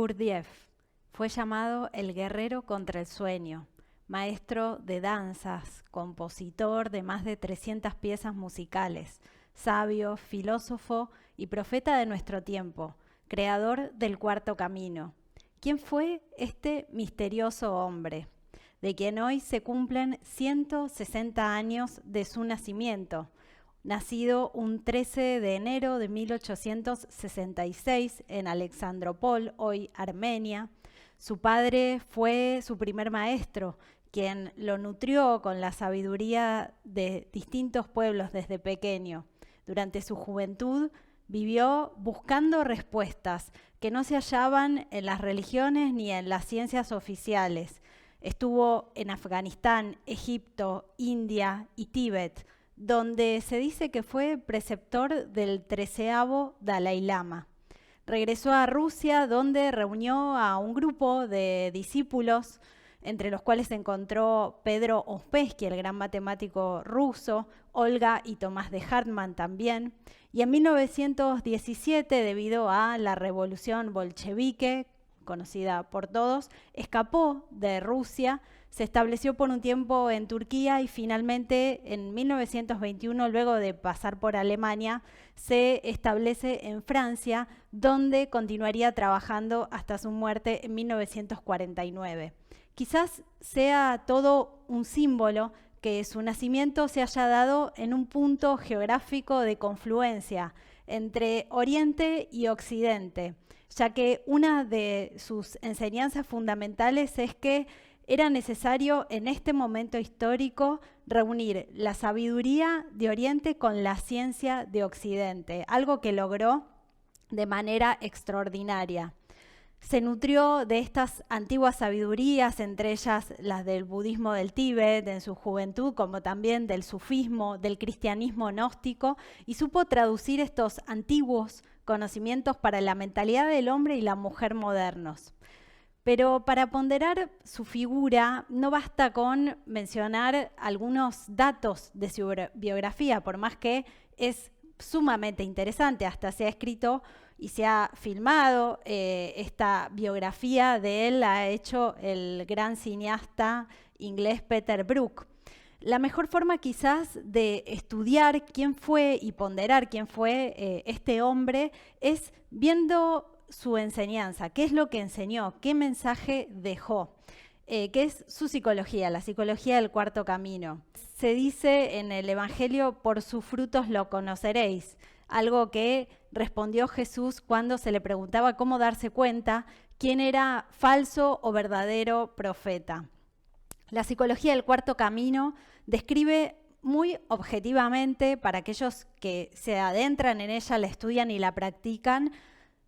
Gurdjieff fue llamado el guerrero contra el sueño, maestro de danzas, compositor de más de 300 piezas musicales, sabio, filósofo y profeta de nuestro tiempo, creador del Cuarto Camino. ¿Quién fue este misterioso hombre, de quien hoy se cumplen 160 años de su nacimiento? Nacido un 13 de enero de 1866 en Alexandropol, hoy Armenia. Su padre fue su primer maestro, quien lo nutrió con la sabiduría de distintos pueblos desde pequeño. Durante su juventud vivió buscando respuestas que no se hallaban en las religiones ni en las ciencias oficiales. Estuvo en Afganistán, Egipto, India y Tíbet, donde se dice que fue preceptor del 13º Dalai Lama. Regresó a Rusia, donde reunió a un grupo de discípulos, entre los cuales se encontró Pedro Ouspensky, el gran matemático ruso, Olga y Tomás de Hartmann también. Y en 1917, debido a la revolución bolchevique, conocida por todos, escapó de Rusia, se estableció por un tiempo en Turquía y finalmente en 1921, luego de pasar por Alemania, se establece en Francia, donde continuaría trabajando hasta su muerte en 1949. Quizás sea todo un símbolo que su nacimiento se haya dado en un punto geográfico de confluencia entre Oriente y Occidente, ya que una de sus enseñanzas fundamentales es que era necesario en este momento histórico reunir la sabiduría de Oriente con la ciencia de Occidente, algo que logró de manera extraordinaria. Se nutrió de estas antiguas sabidurías, entre ellas las del budismo del Tíbet en su juventud, como también del sufismo, del cristianismo gnóstico, y supo traducir estos antiguos conocimientos para la mentalidad del hombre y la mujer modernos. Pero para ponderar su figura no basta con mencionar algunos datos de su biografía, por más que es sumamente interesante. Hasta se ha escrito y se ha filmado esta biografía de él, la ha hecho el gran cineasta inglés Peter Brook. La mejor forma quizás de estudiar quién fue y ponderar quién fue este hombre es viendo su enseñanza, qué es lo que enseñó, qué mensaje dejó, qué es su psicología, la psicología del Cuarto Camino. Se dice en el Evangelio, por sus frutos lo conoceréis, algo que respondió Jesús cuando se le preguntaba cómo darse cuenta quién era falso o verdadero profeta. La psicología del Cuarto Camino describe muy objetivamente, para aquellos que se adentran en ella, la estudian y la practican,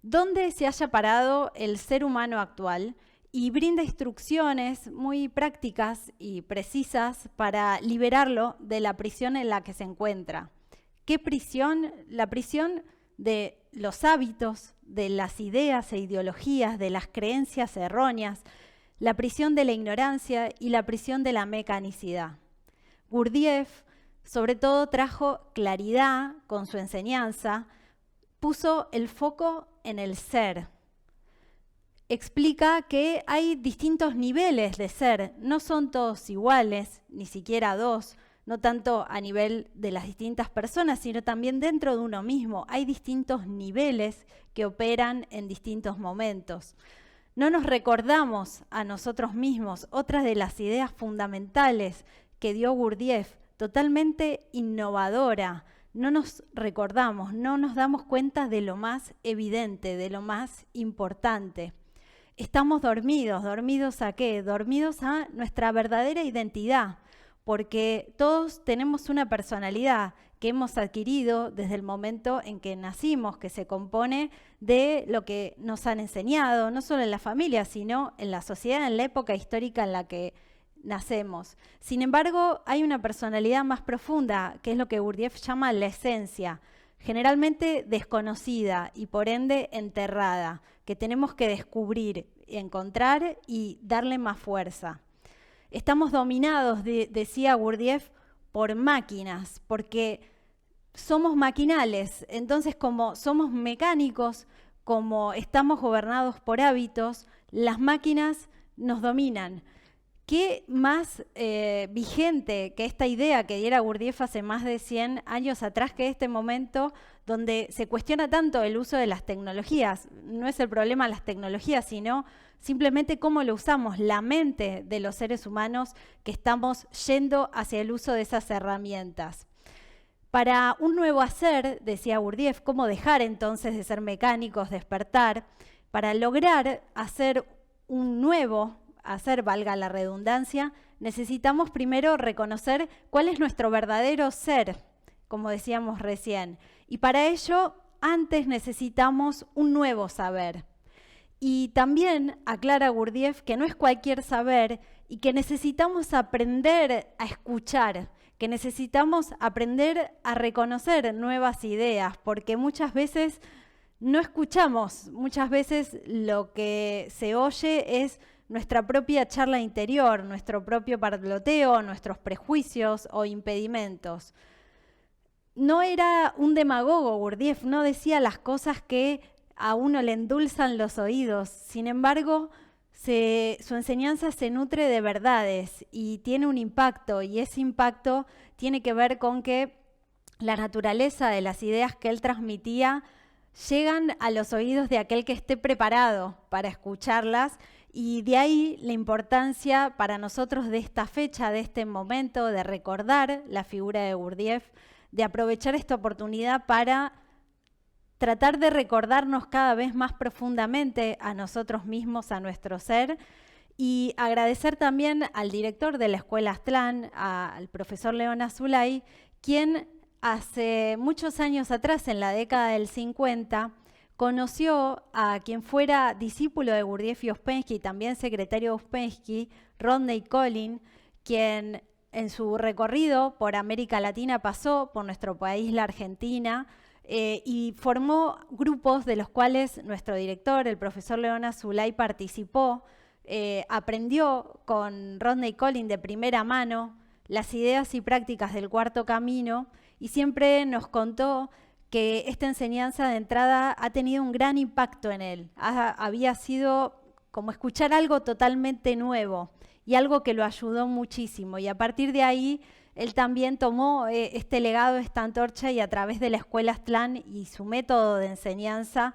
dónde se haya parado el ser humano actual y brinda instrucciones muy prácticas y precisas para liberarlo de la prisión en la que se encuentra. ¿Qué prisión? La prisión de los hábitos, de las ideas e ideologías, de las creencias erróneas, la prisión de la ignorancia y la prisión de la mecanicidad. Gurdjieff, sobre todo, trajo claridad con su enseñanza, puso el foco en el ser. Explica que hay distintos niveles de ser, no son todos iguales, ni siquiera dos, no tanto a nivel de las distintas personas, sino también dentro de uno mismo. Hay distintos niveles que operan en distintos momentos. No nos recordamos a nosotros mismos, otras de las ideas fundamentales que dio Gurdjieff, totalmente innovadora. No nos recordamos, no nos damos cuenta de lo más evidente, de lo más importante. Estamos dormidos. ¿Dormidos a qué? Dormidos a nuestra verdadera identidad, porque todos tenemos una personalidad que hemos adquirido desde el momento en que nacimos, que se compone de lo que nos han enseñado, no solo en la familia, sino en la sociedad, en la época histórica en la que nacemos. Sin embargo, hay una personalidad más profunda, que es lo que Gurdjieff llama la esencia, generalmente desconocida y por ende enterrada, que tenemos que descubrir, encontrar y darle más fuerza. Estamos dominados, decía Gurdjieff, por máquinas, porque somos maquinales. Entonces, como somos mecánicos, como estamos gobernados por hábitos, las máquinas nos dominan. ¿Qué más vigente que esta idea que diera Gurdjieff hace más de 100 años atrás que este momento donde se cuestiona tanto el uso de las tecnologías? No es el problema las tecnologías, sino simplemente cómo lo usamos, la mente de los seres humanos que estamos yendo hacia el uso de esas herramientas. Para un nuevo hacer, decía Gurdjieff, cómo dejar entonces de ser mecánicos, despertar, para lograr hacer un nuevo hacer, valga la redundancia, necesitamos primero reconocer cuál es nuestro verdadero ser, como decíamos recién. Y para ello, antes necesitamos un nuevo saber. Y también aclara Gurdjieff que no es cualquier saber y que necesitamos aprender a escuchar, que necesitamos aprender a reconocer nuevas ideas, porque muchas veces no escuchamos, muchas veces lo que se oye es nuestra propia charla interior, nuestro propio parloteo, nuestros prejuicios o impedimentos. No era un demagogo Gurdjieff, no decía las cosas que a uno le endulzan los oídos. Sin embargo, su enseñanza se nutre de verdades y tiene un impacto, y ese impacto tiene que ver con que la naturaleza de las ideas que él transmitía llegan a los oídos de aquel que esté preparado para escucharlas, y de ahí la importancia para nosotros de esta fecha, de este momento, de recordar la figura de Gurdjieff, de aprovechar esta oportunidad para tratar de recordarnos cada vez más profundamente a nosotros mismos, a nuestro ser, y agradecer también al director de la Escuela Aztlán, al profesor León Azulay, quien hace muchos años atrás, en la década del 50, conoció a quien fuera discípulo de Gurdjieff y Ouspensky, también secretario de Ouspensky, Rodney Collin, quien en su recorrido por América Latina pasó por nuestro país, la Argentina, y formó grupos de los cuales nuestro director, el profesor León Azulay, participó. Aprendió con Rodney Collin de primera mano las ideas y prácticas del Cuarto Camino, y siempre nos contó que esta enseñanza de entrada ha tenido un gran impacto en él. Había sido como escuchar algo totalmente nuevo y algo que lo ayudó muchísimo. Y a partir de ahí, él también tomó este legado, esta antorcha, y a través de la Escuela Aztlán y su método de enseñanza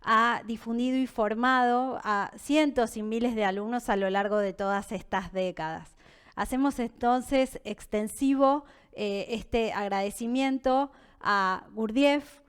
ha difundido y formado a cientos y miles de alumnos a lo largo de todas estas décadas. Hacemos entonces extensivo este agradecimiento a Gurdjieff,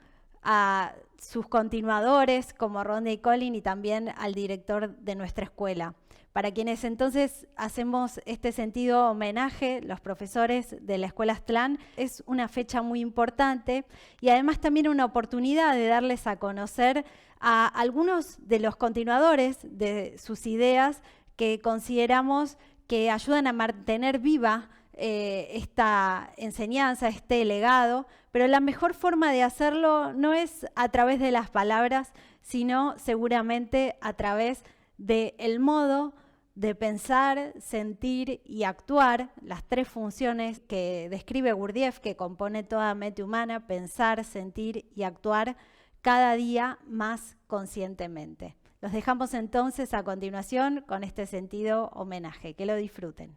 a sus continuadores como Rodney Collin y también al director de nuestra escuela, para quienes entonces hacemos este sentido homenaje, los profesores de la Escuela Aztlán. Es una fecha muy importante y además también una oportunidad de darles a conocer a algunos de los continuadores de sus ideas que consideramos que ayudan a mantener viva esta enseñanza, este legado, pero la mejor forma de hacerlo no es a través de las palabras, sino seguramente a través del modo de pensar, sentir y actuar, las tres funciones que describe Gurdjieff, que compone toda mente humana: pensar, sentir y actuar cada día más conscientemente. Los dejamos entonces a continuación con este sentido homenaje. Que lo disfruten.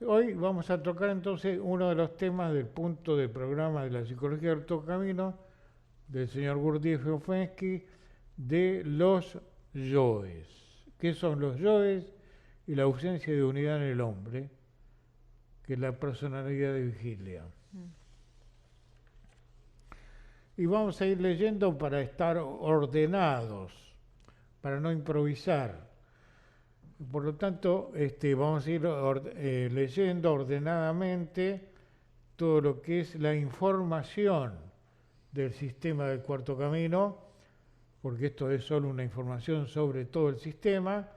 Hoy vamos a tocar entonces uno de los temas del punto del programa de la psicología del Cuarto Camino del señor Gurdjieff y Ouspensky, de los yoes. ¿Qué son los yoes? Y la ausencia de unidad en el hombre, que es la personalidad de vigilia. Y vamos a ir leyendo para estar ordenados, para no improvisar. Por lo tanto, vamos a ir leyendo ordenadamente todo lo que es la información del sistema del Cuarto Camino, porque esto es solo una información sobre todo el sistema.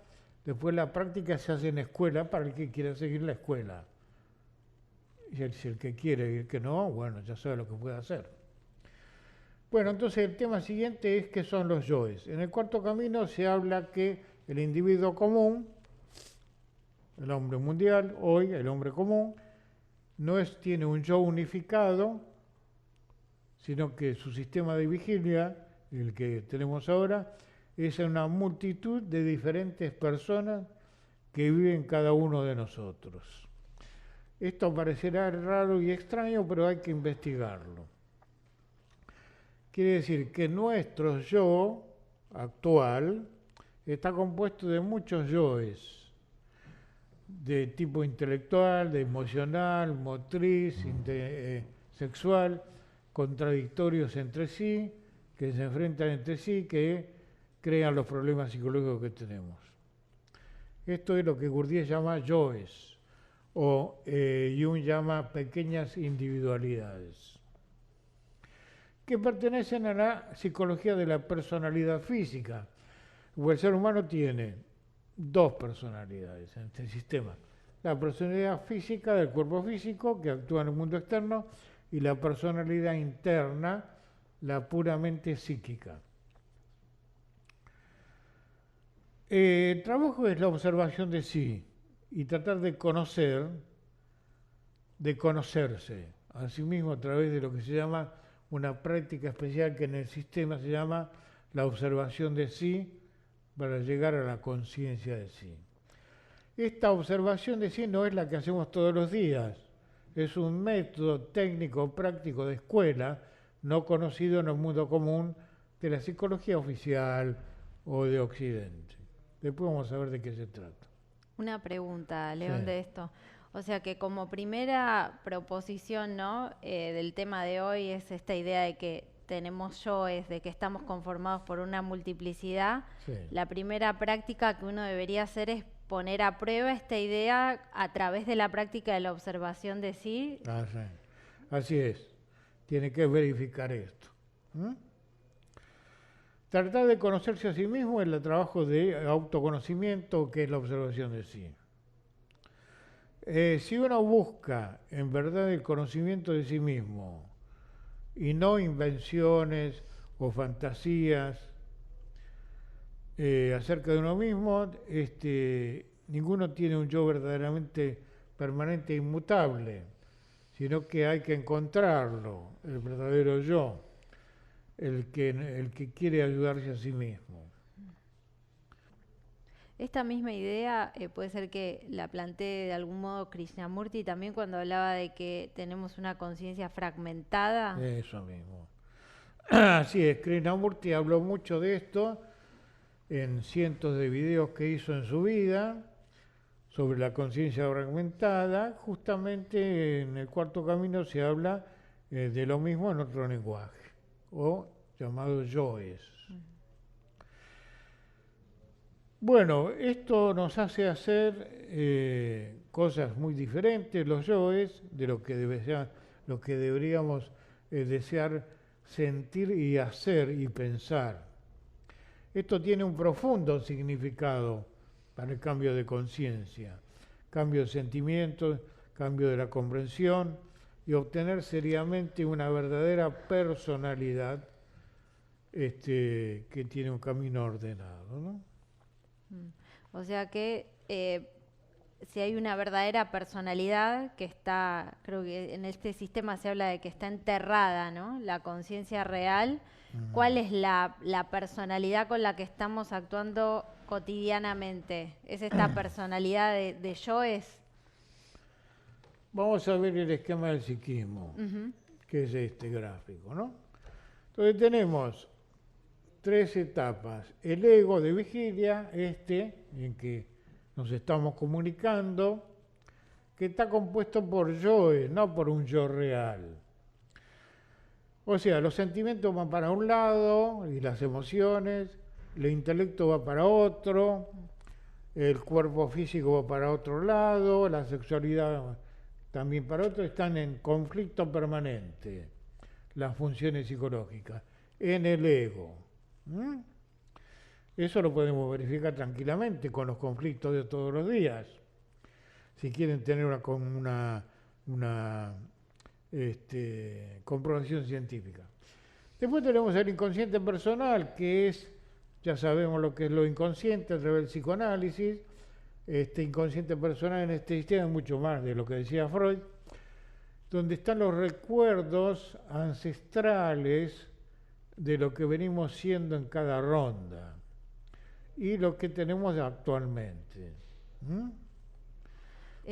Después la práctica se hace en escuela para el que quiera seguir la escuela. Y si el que quiere y el que no, bueno, ya sabe lo que puede hacer. Bueno, entonces el tema siguiente es qué son los yoes. En el Cuarto Camino se habla que el individuo común, el hombre mundial, hoy el hombre común, tiene un yo unificado, sino que su sistema de vigilia, el que tenemos ahora, es una multitud de diferentes personas que viven cada uno de nosotros. Esto parecerá raro y extraño, pero hay que investigarlo. Quiere decir que nuestro yo actual está compuesto de muchos yoes, de tipo intelectual, de emocional, motriz, sexual, contradictorios entre sí, que se enfrentan entre sí, que crean los problemas psicológicos que tenemos. Esto es lo que Gurdjieff llama yoes, o Jung llama pequeñas individualidades, que pertenecen a la psicología de la personalidad física. El ser humano tiene dos personalidades en este sistema: la personalidad física del cuerpo físico que actúa en el mundo externo y la personalidad interna, la puramente psíquica. El trabajo es la observación de sí y tratar de conocer, de conocerse a sí mismo a través de lo que se llama una práctica especial que en el sistema se llama la observación de sí para llegar a la conciencia de sí. Esta observación de sí no es la que hacemos todos los días, es un método técnico práctico de escuela no conocido en el mundo común de la psicología oficial o de Occidente. Después vamos a ver de qué se trata. Una pregunta, León, Sí. de esto. O sea que como primera proposición, ¿no? Del tema de hoy es esta idea de que tenemos yoes, de que estamos conformados por una multiplicidad. Sí. La primera práctica que uno debería hacer es poner a prueba esta idea a través de la práctica de la observación de sí. Así es, tiene que verificar esto. Tratar de conocerse a sí mismo es el trabajo de autoconocimiento, que es la observación de sí. Si uno busca en verdad el conocimiento de sí mismo y no invenciones o fantasías acerca de uno mismo, ninguno tiene un yo verdaderamente permanente e inmutable, sino que hay que encontrarlo, el verdadero yo, el que quiere ayudarse a sí mismo. Esta misma idea puede ser que la plantee de algún modo Krishnamurti también cuando hablaba de que tenemos una conciencia fragmentada. Eso mismo. Así es, Krishnamurti habló mucho de esto en cientos de videos que hizo en su vida sobre la conciencia fragmentada. Justamente en el Cuarto Camino se habla de lo mismo en otro lenguaje, o llamado yoes. Bueno, esto nos hace hacer cosas muy diferentes, los yoes, de lo que deberíamos desear sentir y hacer y pensar. Esto tiene un profundo significado para el cambio de conciencia, cambio de sentimientos, cambio de la comprensión y obtener seriamente una verdadera personalidad que tiene un camino ordenado, ¿no? O sea que si hay una verdadera personalidad que está, creo que en este sistema se habla de que está enterrada, ¿no? La conciencia real. ¿Cuál es la personalidad con la que estamos actuando cotidianamente? ¿Es esta personalidad de yoes? Vamos a ver el esquema del psiquismo, que es este gráfico, ¿no? Entonces tenemos tres etapas. El ego de vigilia, en que nos estamos comunicando, que está compuesto por yoes, no por un yo real. O sea, los sentimientos van para un lado y las emociones, el intelecto va para otro, el cuerpo físico va para otro lado, la sexualidad también para otro, están en conflicto permanente las funciones psicológicas, en el ego. Eso lo podemos verificar tranquilamente con los conflictos de todos los días. Si quieren tener una comprobación científica. Después tenemos el inconsciente personal, que es, ya sabemos lo que es lo inconsciente a través del psicoanálisis. Este inconsciente personal en este sistema es mucho más de lo que decía Freud. donde están los recuerdos ancestrales de lo que venimos siendo en cada ronda y lo que tenemos actualmente.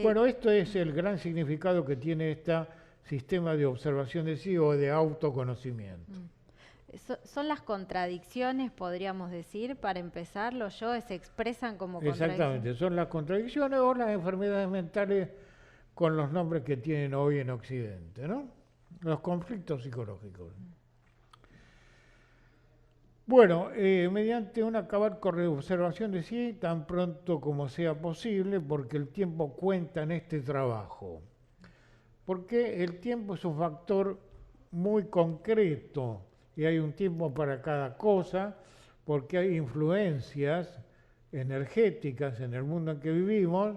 Bueno, esto es el gran significado que tiene este sistema de observación de sí o de autoconocimiento. Son las contradicciones, podríamos decir, para empezar, los yoes se expresan como contradicciones. Exactamente, son las contradicciones o las enfermedades mentales con los nombres que tienen hoy en Occidente, ¿no? Los conflictos psicológicos. Bueno, mediante una cabal observación de sí, tan pronto como sea posible, porque el tiempo cuenta en este trabajo. Porque el tiempo es un factor muy concreto y hay un tiempo para cada cosa, porque hay influencias energéticas en el mundo en que vivimos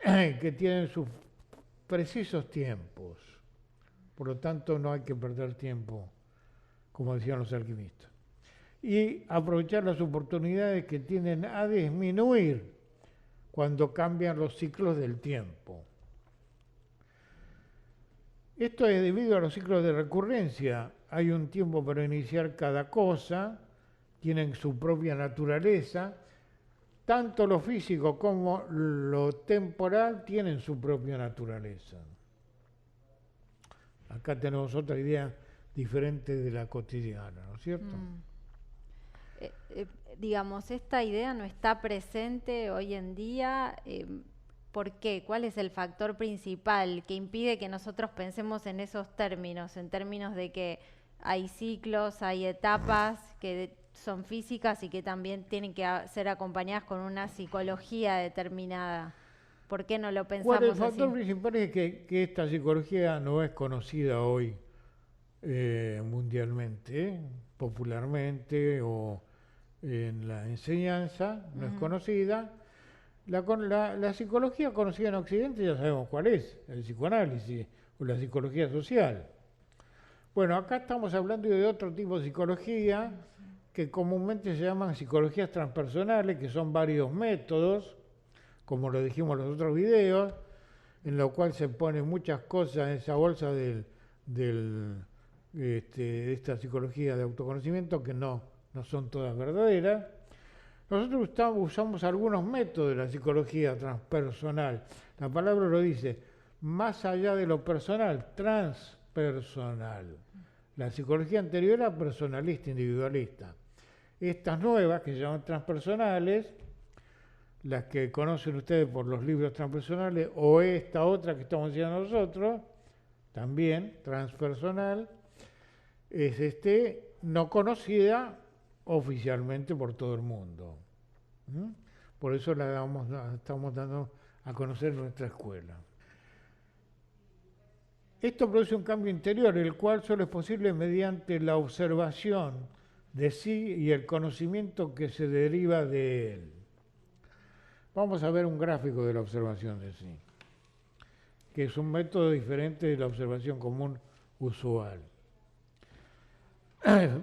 que tienen sus precisos tiempos. Por lo tanto, no hay que perder tiempo, como decían los alquimistas. Y aprovechar las oportunidades que tienden a disminuir cuando cambian los ciclos del tiempo. Esto es debido a los ciclos de recurrencia. Hay un tiempo para iniciar cada cosa, tienen su propia naturaleza. Tanto lo físico como lo temporal tienen su propia naturaleza. Acá tenemos otra idea diferente de la cotidiana, ¿no es cierto? Digamos, esta idea no está presente hoy en día. ¿Por qué? ¿Cuál es el factor principal que impide que nosotros pensemos en esos términos, en términos de que hay ciclos, hay etapas que son físicas y que también tienen que ser acompañadas con una psicología determinada? ¿Por qué no lo pensamos así? Bueno, el factor principal es que esta psicología no es conocida hoy mundialmente, popularmente o en la enseñanza, no es conocida. La psicología conocida en Occidente ya sabemos cuál es, el psicoanálisis o la psicología social. Bueno, acá estamos hablando de otro tipo de psicología que comúnmente se llaman psicologías transpersonales, que son varios métodos, como lo dijimos en los otros videos, en lo cual se ponen muchas cosas en esa bolsa de esta psicología de autoconocimiento que no son todas verdaderas. Nosotros usamos algunos métodos de la psicología transpersonal. La palabra lo dice, más allá de lo personal, transpersonal. La psicología anterior era personalista, individualista. Estas nuevas, que se llaman transpersonales, las que conocen ustedes por los libros transpersonales, o esta otra que estamos diciendo nosotros, también transpersonal, es no conocida oficialmente por todo el mundo. Por eso la estamos dando a conocer en nuestra escuela. Esto produce un cambio interior, el cual solo es posible mediante la observación de sí y el conocimiento que se deriva de él. Vamos a ver un gráfico de la observación de sí, que es un método diferente de la observación común usual.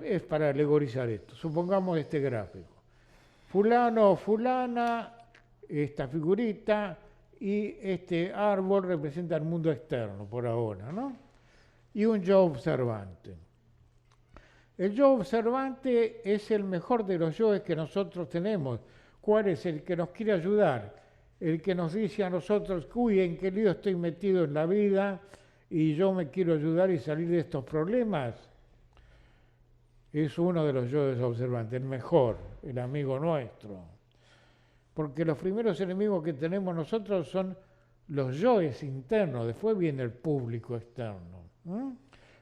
Es para alegorizar esto. Supongamos este gráfico. Fulano o fulana, esta figurita, y este árbol representa el mundo externo por ahora, ¿no? Y un yo observante. El yo observante es el mejor de los yoes que nosotros tenemos. ¿Cuál es? El que nos quiere ayudar, el que nos dice a nosotros, uy, en qué lío estoy metido en la vida y yo me quiero ayudar y salir de estos problemas. Es uno de los yoes observantes, el mejor, el amigo nuestro. Porque los primeros enemigos que tenemos nosotros son los yoes internos, después viene el público externo.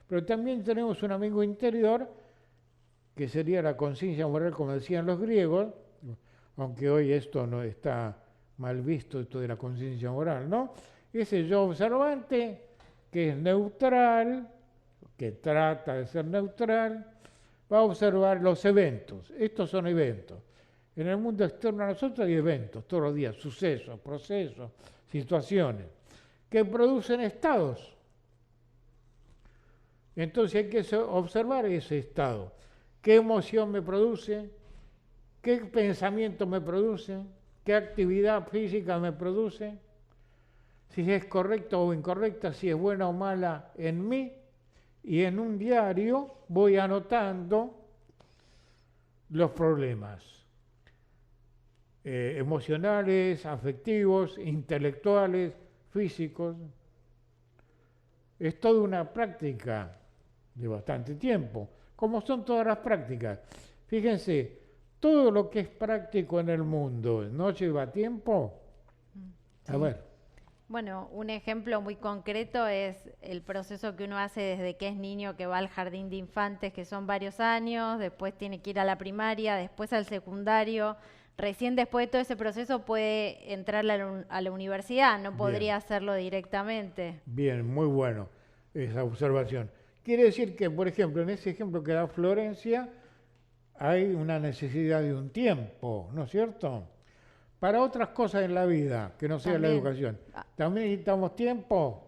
Pero también tenemos un amigo interior, que sería la conciencia moral, como decían los griegos, aunque hoy esto no está mal visto, esto de la conciencia moral, ¿no? Ese yo observante, que es neutral, que trata de ser neutral, va a observar los eventos. Estos son eventos. En el mundo externo a nosotros hay eventos, todos los días, sucesos, procesos, situaciones, que producen estados. Entonces hay que observar ese estado. ¿Qué emoción me produce? ¿Qué pensamiento me produce? ¿Qué actividad física me produce? si es correcta o incorrecta, si es buena o mala en mí, y en un diario voy anotando los problemas emocionales, afectivos, intelectuales, físicos. Es toda una práctica de bastante tiempo, como son todas las prácticas. Fíjense, todo lo que es práctico en el mundo no lleva tiempo. A ver. Bueno, un ejemplo muy concreto es el proceso que uno hace desde que es niño, que va al jardín de infantes, que son varios años, después tiene que ir a la primaria, después al secundario. Recién después de todo ese proceso puede entrar a la universidad, no podría hacerlo directamente. Bien, muy bueno esa observación. Quiere decir que, por ejemplo, en ese ejemplo que da Florencia, hay una necesidad de un tiempo, ¿no es cierto? Para otras cosas en la vida, que no sea la educación. ¿También necesitamos tiempo?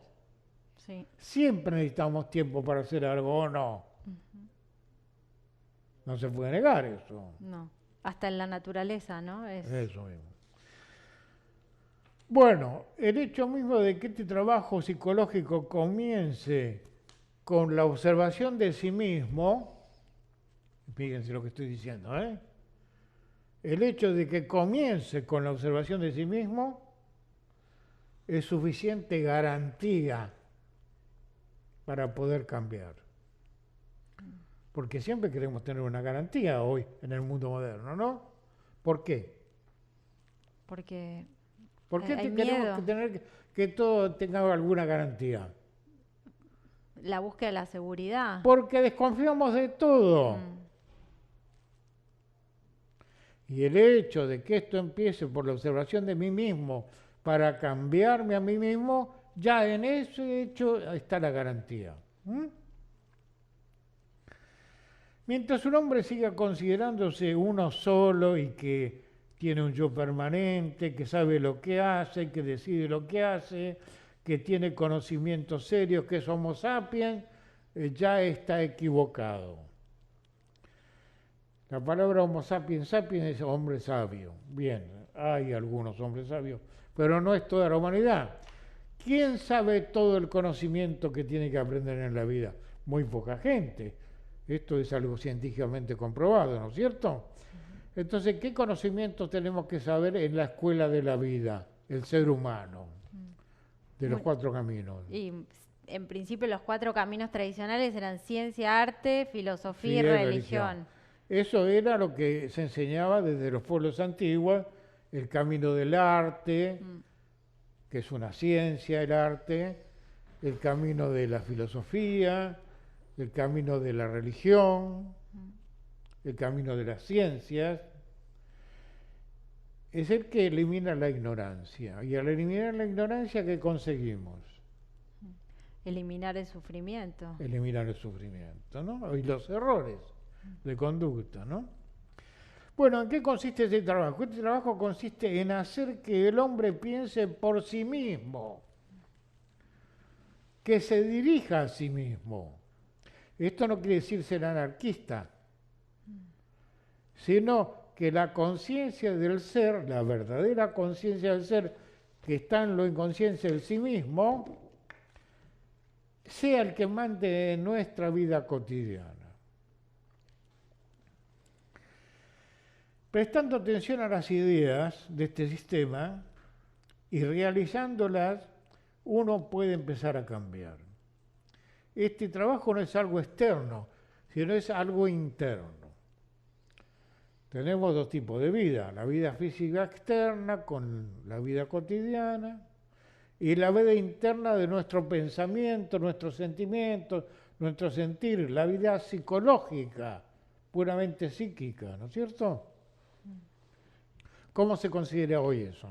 Sí. Siempre necesitamos tiempo para hacer algo, ¿o no? No se puede negar eso. No, hasta en la naturaleza, ¿no? Eso mismo. Bueno, el hecho mismo de que este trabajo psicológico comience con la observación de sí mismo, fíjense lo que estoy diciendo, ¿eh? El hecho de que comience con la observación de sí mismo es suficiente garantía para poder cambiar. Porque siempre queremos tener una garantía hoy en el mundo moderno, ¿no? ¿Por qué? Porque ¿Por qué hay queremos miedo. tener que todo tenga alguna garantía? La búsqueda de la seguridad. Porque desconfiamos de todo. Y el hecho de que esto empiece por la observación de mí mismo para cambiarme a mí mismo, ya en ese hecho está la garantía. Mientras un hombre siga considerándose uno solo y que tiene un yo permanente, que sabe lo que hace, que decide lo que hace, que tiene conocimientos serios, que es Homo sapiens, ya está equivocado. La palabra Homo sapiens sapiens es hombre sabio. Bien, hay algunos hombres sabios, pero no es toda la humanidad. ¿Quién sabe todo el conocimiento que tiene que aprender en la vida? Muy poca gente. Esto es algo científicamente comprobado, ¿no es cierto? Entonces, ¿qué conocimientos tenemos que saber en la escuela de la vida, el ser humano, de los 4 caminos? Y en principio los 4 caminos tradicionales eran ciencia, arte, filosofía y religión. Eso era lo que se enseñaba desde los pueblos antiguos, el camino del arte, que es una ciencia, el arte, el camino de la filosofía, el camino de la religión, el camino de las ciencias. Es el que elimina la ignorancia. Y al eliminar la ignorancia, ¿qué conseguimos? Eliminar el sufrimiento. Eliminar el sufrimiento, ¿no? Y los errores de conducta, ¿no? Bueno, ¿en qué consiste este trabajo? Este trabajo consiste en hacer que el hombre piense por sí mismo, que se dirija a sí mismo. Esto no quiere decir ser anarquista, sino que la conciencia del ser, la verdadera conciencia del ser, que está en la inconsciencia del sí mismo, sea el que mande nuestra vida cotidiana. Prestando atención a las ideas de este sistema y realizándolas, uno puede empezar a cambiar. Este trabajo no es algo externo, sino es algo interno. Tenemos 2 tipos de vida, la vida física externa con la vida cotidiana y la vida interna de nuestro pensamiento, nuestros sentimientos, nuestro sentir, la vida psicológica, puramente psíquica, ¿no es cierto? ¿Cómo se considera hoy eso?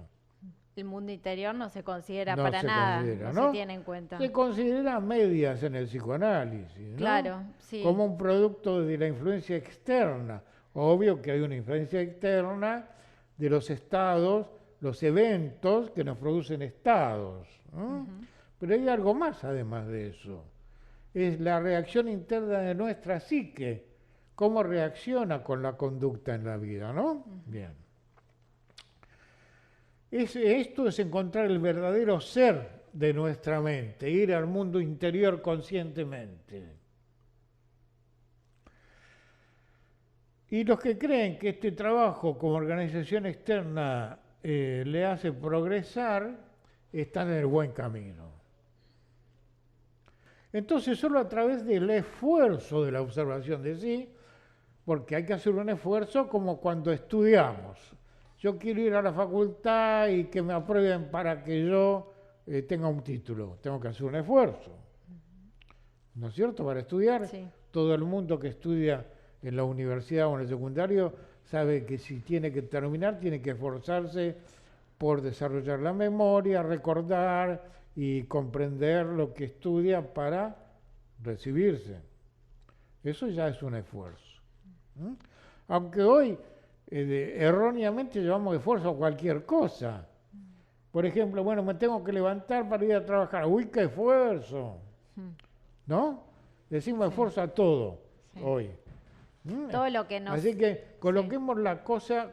El mundo interior no se considera No para se nada, considera, no ¿no? se tiene en cuenta. Se considera medias en el psicoanálisis, ¿no? Claro, sí. Como un producto de la influencia externa. Obvio que hay una influencia externa de los estados, los eventos que nos producen estados, ¿no? Pero hay algo más además de eso. Es la reacción interna de nuestra psique, cómo reacciona con la conducta en la vida, ¿no? Bien. Esto es encontrar el verdadero ser de nuestra mente, ir al mundo interior conscientemente. Y los que creen que este trabajo como organización externa le hace progresar, están en el buen camino. Entonces, solo a través del esfuerzo de la observación de sí, porque hay que hacer un esfuerzo como cuando estudiamos. Yo quiero ir a la facultad y que me aprueben para que yo tenga un título. Tengo que hacer un esfuerzo. ¿No es cierto? Para estudiar, Sí. todo el mundo que estudia en la universidad o en el secundario sabe que si tiene que terminar, tiene que esforzarse por desarrollar la memoria, recordar y comprender lo que estudia para recibirse. Eso ya es un esfuerzo. ¿Mm? Aunque hoy erróneamente llevamos esfuerzo a cualquier cosa. Por ejemplo, bueno, me tengo que levantar para ir a trabajar. ¡Uy, qué esfuerzo! ¿No? Decimos esfuerzo a todo hoy. Todo lo que nos... Así que coloquemos la cosa,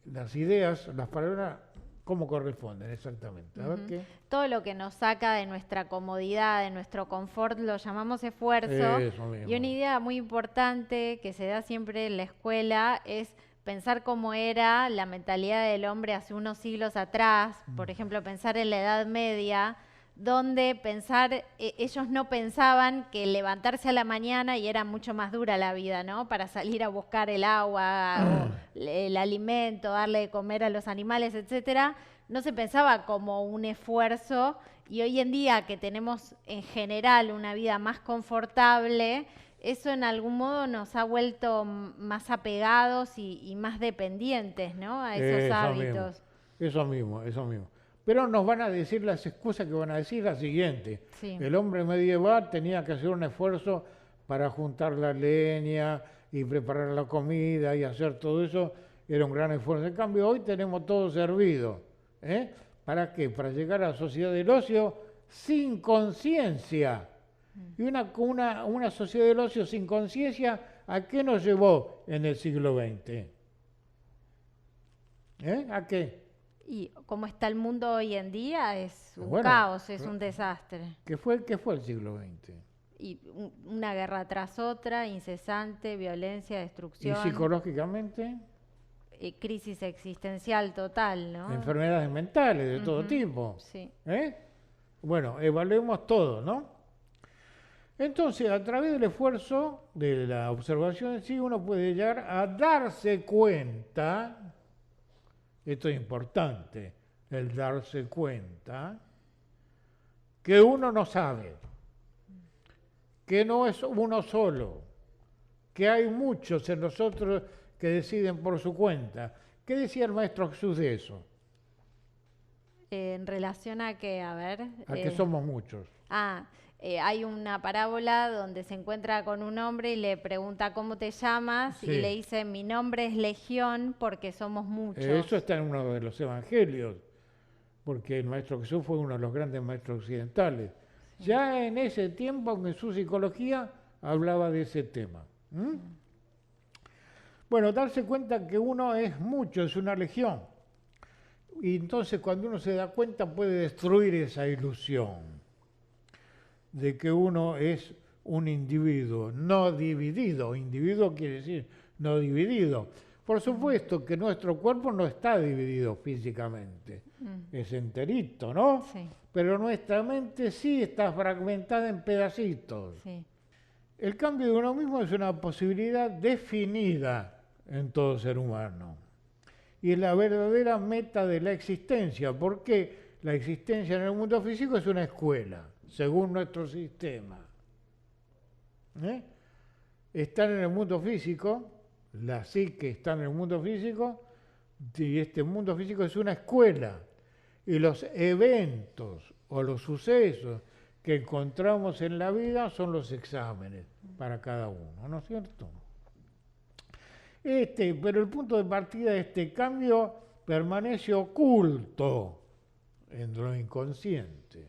las ideas, las palabras, como corresponden exactamente. A ver qué. Todo lo que nos saca de nuestra comodidad, de nuestro confort, lo llamamos esfuerzo. Eso mismo. Y una idea muy importante que se da siempre en la escuela es pensar cómo era la mentalidad del hombre hace unos siglos atrás. Por ejemplo, pensar en la Edad Media, donde ellos no pensaban que levantarse a la mañana y era mucho más dura la vida, ¿no? Para salir a buscar el agua, o el alimento, darle de comer a los animales, etcétera, no se pensaba como un esfuerzo. Y hoy en día que tenemos en general una vida más confortable, eso en algún modo nos ha vuelto más apegados y más dependientes, ¿no? A esos hábitos. Eso mismo. Pero nos van a decir las excusas que van a decir la siguiente. Sí. El hombre medieval tenía que hacer un esfuerzo para juntar la leña y preparar la comida y hacer todo eso. Era un gran esfuerzo. En cambio, hoy tenemos todo servido. ¿Para qué? Para llegar a la sociedad del ocio sin conciencia. Y una sociedad del ocio sin conciencia, ¿a qué nos llevó en el siglo XX? ¿A qué? Y como está el mundo hoy en día, es un Bueno, caos, es un desastre. ¿Qué fue el siglo XX? Y una guerra tras otra, incesante, violencia, ¿Y destrucción, psicológicamente? crisis existencial total, ¿no? Enfermedades mentales de todo tipo. Sí. Bueno, evaluemos todo, ¿no? Entonces, a través del esfuerzo de la observación en sí, uno puede llegar a darse cuenta, esto es importante, el darse cuenta, que uno no sabe, que no es uno solo, que hay muchos en nosotros que deciden por su cuenta. ¿Qué decía el Maestro Jesús de eso? En relación a que, a ver... A que somos muchos. Hay una parábola donde se encuentra con un hombre y le pregunta ¿cómo te llamas? Sí. Y le dice, mi nombre es Legión porque somos muchos. Eso está en uno de los evangelios, porque el Maestro Jesús fue uno de los grandes maestros occidentales. Sí. Ya en ese tiempo, en su psicología, hablaba de ese tema. Bueno, darse cuenta que uno es mucho, es una legión. Y entonces cuando uno se da cuenta puede destruir esa ilusión de que uno es un individuo no dividido. Individuo quiere decir no dividido. Por supuesto que nuestro cuerpo no está dividido físicamente, es enterito, ¿no? Sí. Pero nuestra mente sí está fragmentada en pedacitos. Sí. El cambio de uno mismo es una posibilidad definida en todo ser humano. Y es la verdadera meta de la existencia, porque la existencia en el mundo físico es una escuela, según nuestro sistema. Están en el mundo físico, la psique está en el mundo físico, y este mundo físico es una escuela. Y los eventos o los sucesos que encontramos en la vida son los exámenes para cada uno, ¿no es cierto? Pero el punto de partida de este cambio permanece oculto en lo inconsciente.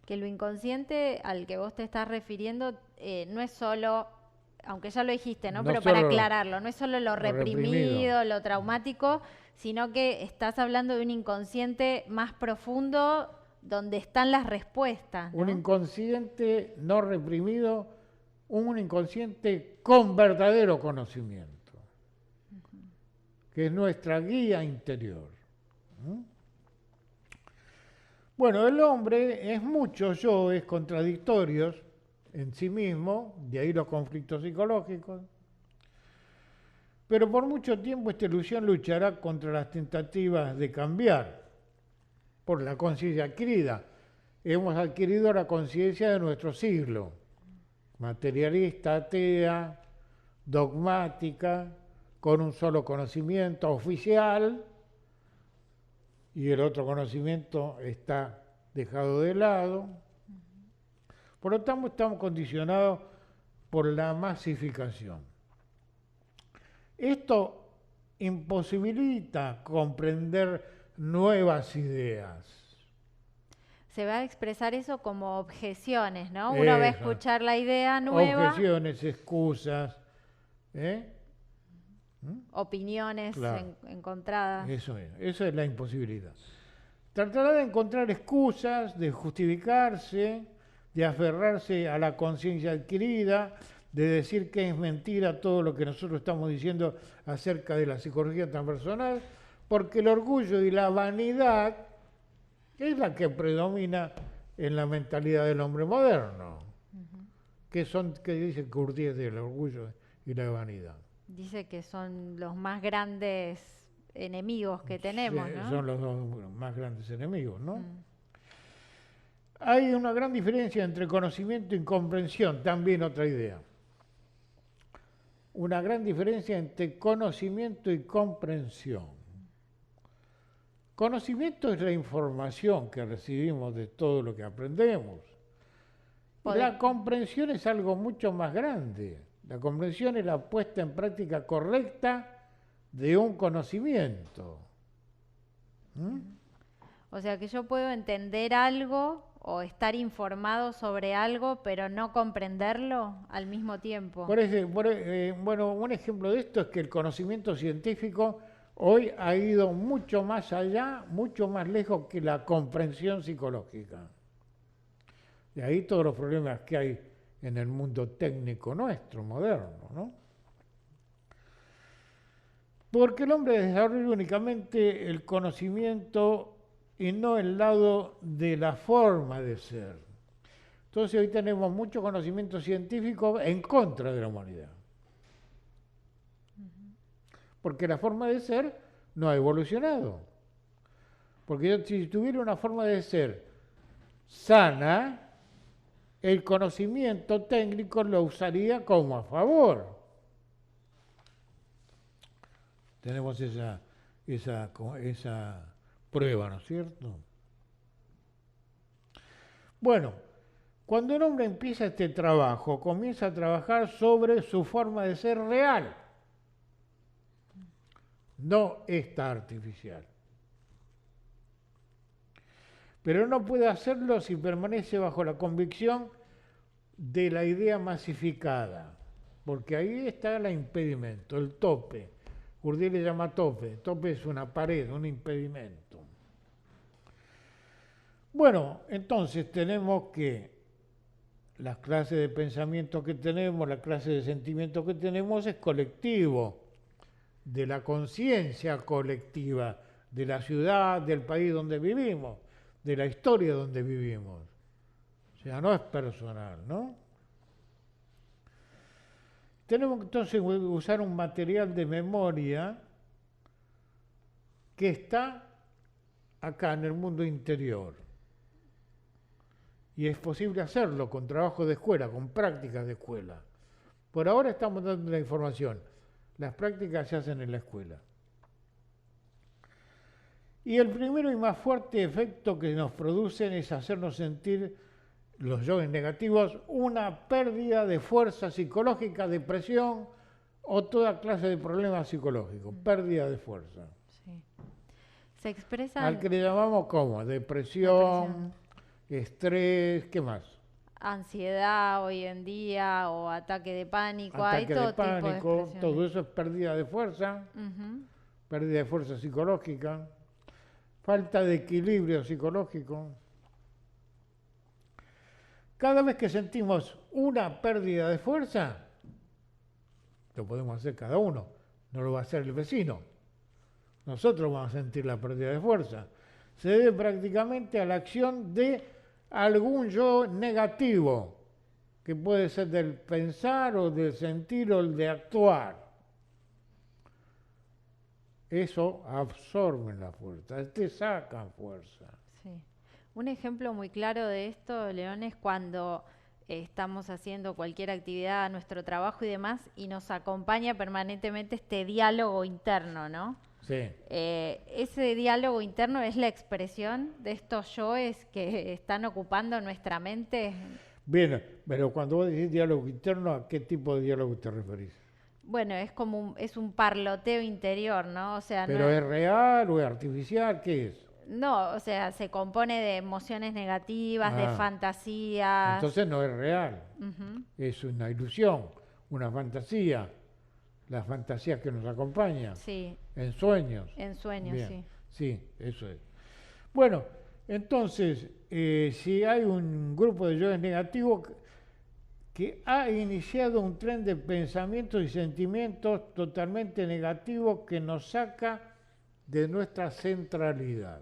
Que lo inconsciente al que vos te estás refiriendo no es solo aunque ya lo dijiste, ¿no? No Pero para solo aclararlo, no es solo lo reprimido, reprimido. lo traumático, sino que estás hablando de un inconsciente más profundo donde están las respuestas, Un ¿no? inconsciente no reprimido, un inconsciente con verdadero conocimiento, que es nuestra guía interior. ¿Mm? Bueno, el hombre es muchos yoes contradictorios en sí mismo, de ahí los conflictos psicológicos, pero por mucho tiempo esta ilusión luchará contra las tentativas de cambiar por la conciencia adquirida. Hemos adquirido la conciencia de nuestro siglo, materialista, atea, dogmática, con un solo conocimiento oficial, y el otro conocimiento está dejado de lado. Por lo tanto, estamos condicionados por la masificación. Esto imposibilita comprender nuevas ideas. Se va a expresar eso como objeciones, ¿no? Uno va a Eso. escuchar la idea nueva, Objeciones, excusas, ¿eh? opiniones Claro. encontradas. Eso es la imposibilidad. Tratará de encontrar excusas, de justificarse, de aferrarse a la conciencia adquirida, de decir que es mentira todo lo que nosotros estamos diciendo acerca de la psicología transpersonal, porque el orgullo y la vanidad es la que predomina en la mentalidad del hombre moderno. Que dice Bourdieu del orgullo y la vanidad. Dice que son los más grandes enemigos que tenemos, ¿no? Son los dos más grandes enemigos, ¿no? Hay una gran diferencia entre conocimiento y comprensión, también otra idea. Una gran diferencia entre conocimiento y comprensión. Conocimiento es la información que recibimos de todo lo que aprendemos. La comprensión es algo mucho más grande. La comprensión es la puesta en práctica correcta de un conocimiento. O sea que yo puedo entender algo o estar informado sobre algo, pero no comprenderlo al mismo tiempo. Bueno, un ejemplo de esto es que el conocimiento científico hoy ha ido mucho más allá, mucho más lejos que la comprensión psicológica. De ahí todos los problemas que hay en el mundo técnico nuestro, moderno, ¿no? Porque el hombre desarrolla únicamente el conocimiento y no el lado de la forma de ser. Entonces hoy tenemos mucho conocimiento científico en contra de la humanidad. Porque la forma de ser no ha evolucionado. Porque yo, si tuviera una forma de ser sana, el conocimiento técnico lo usaría como a favor. Tenemos esa prueba, ¿no es cierto? Bueno, cuando el hombre empieza este trabajo, comienza a trabajar sobre su forma de ser real, no esta artificial. Pero no puede hacerlo si permanece bajo la convicción de la idea masificada, porque ahí está el impedimento, el tope. Bourdieu le llama tope. Tope es una pared, un impedimento. Bueno, entonces tenemos que las clases de pensamiento que tenemos, la clase de sentimiento que tenemos es colectivo, de la conciencia colectiva, de la ciudad, del país donde vivimos, de la historia donde vivimos. O sea, no es personal, ¿no? Tenemos entonces que usar un material de memoria que está acá en el mundo interior. Y es posible hacerlo con trabajo de escuela, con prácticas de escuela. Por ahora estamos dando la información. Las prácticas se hacen en la escuela. Y el primero y más fuerte efecto que nos producen es hacernos sentir los yoes negativos una pérdida de fuerza psicológica, depresión o toda clase de problemas psicológicos, pérdida de fuerza. Sí. Se expresan... Al que le llamamos ¿cómo? Depresión, estrés, ¿qué más? Ansiedad hoy en día o ataque de pánico, hay Ataque de todo tipo de pánico, expresiones. todo eso es pérdida de fuerza, Ujú. pérdida de fuerza psicológica, falta de equilibrio psicológico. Cada vez que sentimos una pérdida de fuerza, lo podemos hacer cada uno, no lo va a hacer el vecino. Nosotros vamos a sentir la pérdida de fuerza. Se debe prácticamente a la acción de algún yo negativo, que puede ser del pensar o del sentir o el de actuar. Eso absorbe la fuerza, te sacan fuerza. Sí. Un ejemplo muy claro de esto, León, es cuando estamos haciendo cualquier actividad, nuestro trabajo y demás, y nos acompaña permanentemente este diálogo interno, ¿no? Sí. Ese diálogo interno es la expresión de estos yoes que están ocupando nuestra mente. Bien, pero cuando vos decís diálogo interno, ¿a qué tipo de diálogo te referís? Bueno, es como es un parloteo interior, ¿no? O sea, ¿Pero es real o es artificial? ¿Qué es? no, o sea, se compone de emociones negativas, de Ah, fantasías. entonces no es real, Ujú. es una ilusión, una fantasía, la fantasía que nos acompaña, Sí, en sueños. en sueños, Bien, sí. sí, eso es. Bueno, entonces, si hay un grupo de yoes negativos que ha iniciado un tren de pensamientos y sentimientos totalmente negativos que nos saca de nuestra centralidad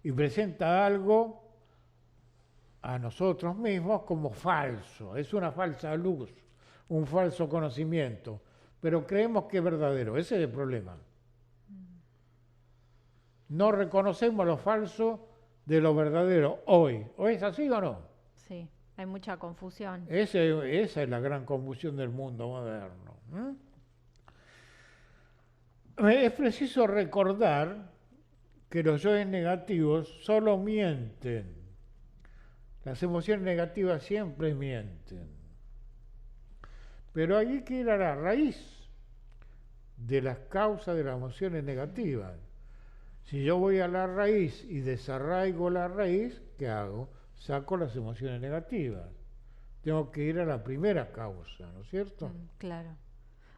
y presenta algo a nosotros mismos como falso, es una falsa luz, un falso conocimiento, pero creemos que es verdadero, ese es el problema. No reconocemos lo falso de lo verdadero hoy, ¿o es así o no? Sí, hay mucha confusión. Esa es la gran confusión del mundo moderno. Es preciso recordar que los yoes negativos solo mienten. Las emociones negativas siempre mienten. Pero hay que ir a la raíz de las causas de las emociones negativas. Si yo voy a la raíz y desarraigo la raíz, ¿qué hago? Saco las emociones negativas. Tengo que ir a la primera causa, ¿no es cierto? Claro.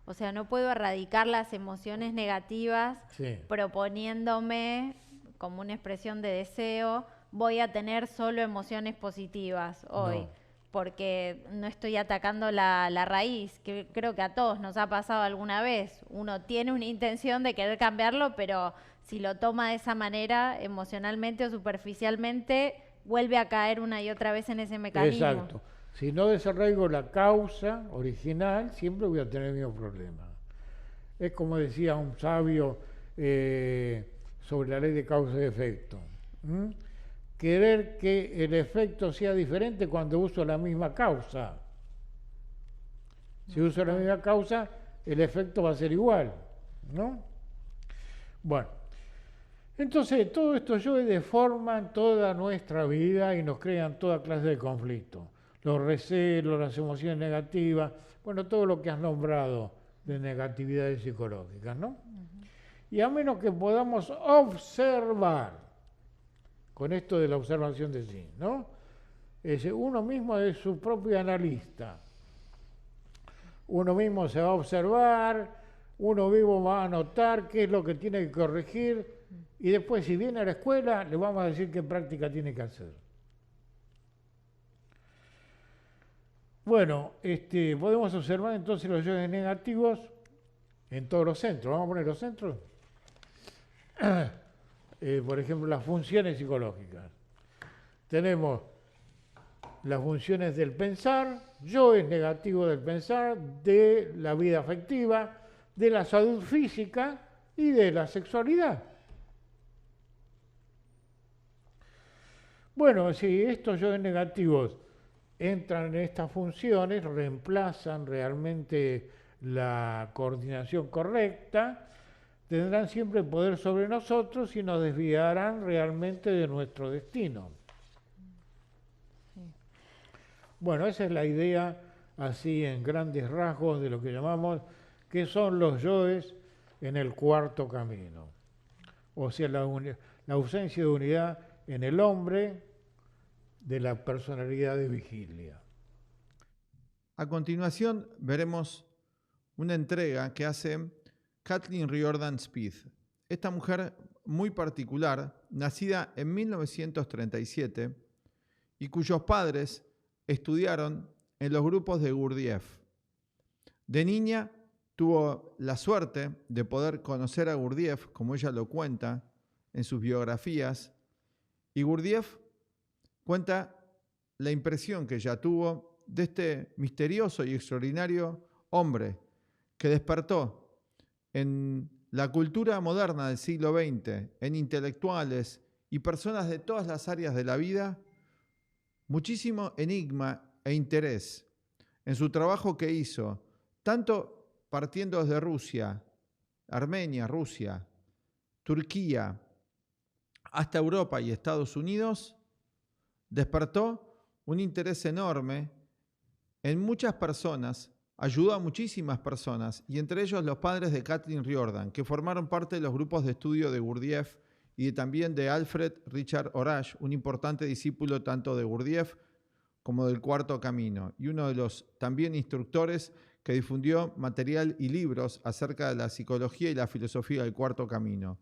O sea, no puedo erradicar las emociones negativas Sí. proponiéndome como una expresión de deseo, voy a tener solo emociones positivas hoy, No. porque no estoy atacando la raíz, que creo que a todos nos ha pasado alguna vez. Uno tiene una intención de querer cambiarlo, pero si lo toma de esa manera, emocionalmente o superficialmente, vuelve a caer una y otra vez en ese mecanismo. Exacto. Si no desarraigo la causa original, siempre voy a tener el mismo problema. Es como decía un sabio sobre la ley de causa y efecto. Querer que el efecto sea diferente cuando uso la misma causa. Si uso la misma causa, el efecto va a ser igual, ¿no? Bueno, entonces todo esto yoes deforman toda nuestra vida y nos crean toda clase de conflictos. Los recelos, las emociones negativas, bueno, todo lo que has nombrado de negatividades psicológicas, ¿no? Y a menos que podamos observar, con esto de la observación de sí, ¿no? Uno mismo es su propio analista. Uno mismo se va a observar, uno mismo va a notar qué es lo que tiene que corregir y después si viene a la escuela le vamos a decir qué práctica tiene que hacer. Bueno, podemos observar entonces los yoes negativos en todos los centros. Vamos a poner los centros. Por ejemplo, las funciones psicológicas. Tenemos las funciones del pensar, yoes negativos del pensar, de la vida afectiva, de la salud física y de la sexualidad. Bueno, si estos yoes negativos entran en estas funciones, reemplazan realmente la coordinación correcta, tendrán siempre poder sobre nosotros y nos desviarán realmente de nuestro destino. Sí. Bueno, esa es la idea, así en grandes rasgos, de lo que llamamos que son los yoes en el cuarto camino. O sea, la ausencia de unidad en el hombre de la personalidad de vigilia. A continuación veremos una entrega que hace Kathleen Riordan Smith. Esta mujer muy particular, nacida en 1937 y cuyos padres estudiaron en los grupos de Gurdjieff. De niña tuvo la suerte de poder conocer a Gurdjieff, como ella lo cuenta en sus biografías, y Gurdjieff cuenta la impresión que ella tuvo de este misterioso y extraordinario hombre que despertó en la cultura moderna del siglo XX, en intelectuales y personas de todas las áreas de la vida, muchísimo enigma e interés en su trabajo que hizo, tanto partiendo desde Rusia, Armenia, Rusia, Turquía, hasta Europa y Estados Unidos, despertó un interés enorme en muchas personas, ayudó a muchísimas personas, y entre ellos los padres de Kathleen Riordan, que formaron parte de los grupos de estudio de Gurdjieff y también de Alfred Richard Orash, un importante discípulo tanto de Gurdjieff como del Cuarto Camino, y uno de los también instructores que difundió material y libros acerca de la psicología y la filosofía del Cuarto Camino.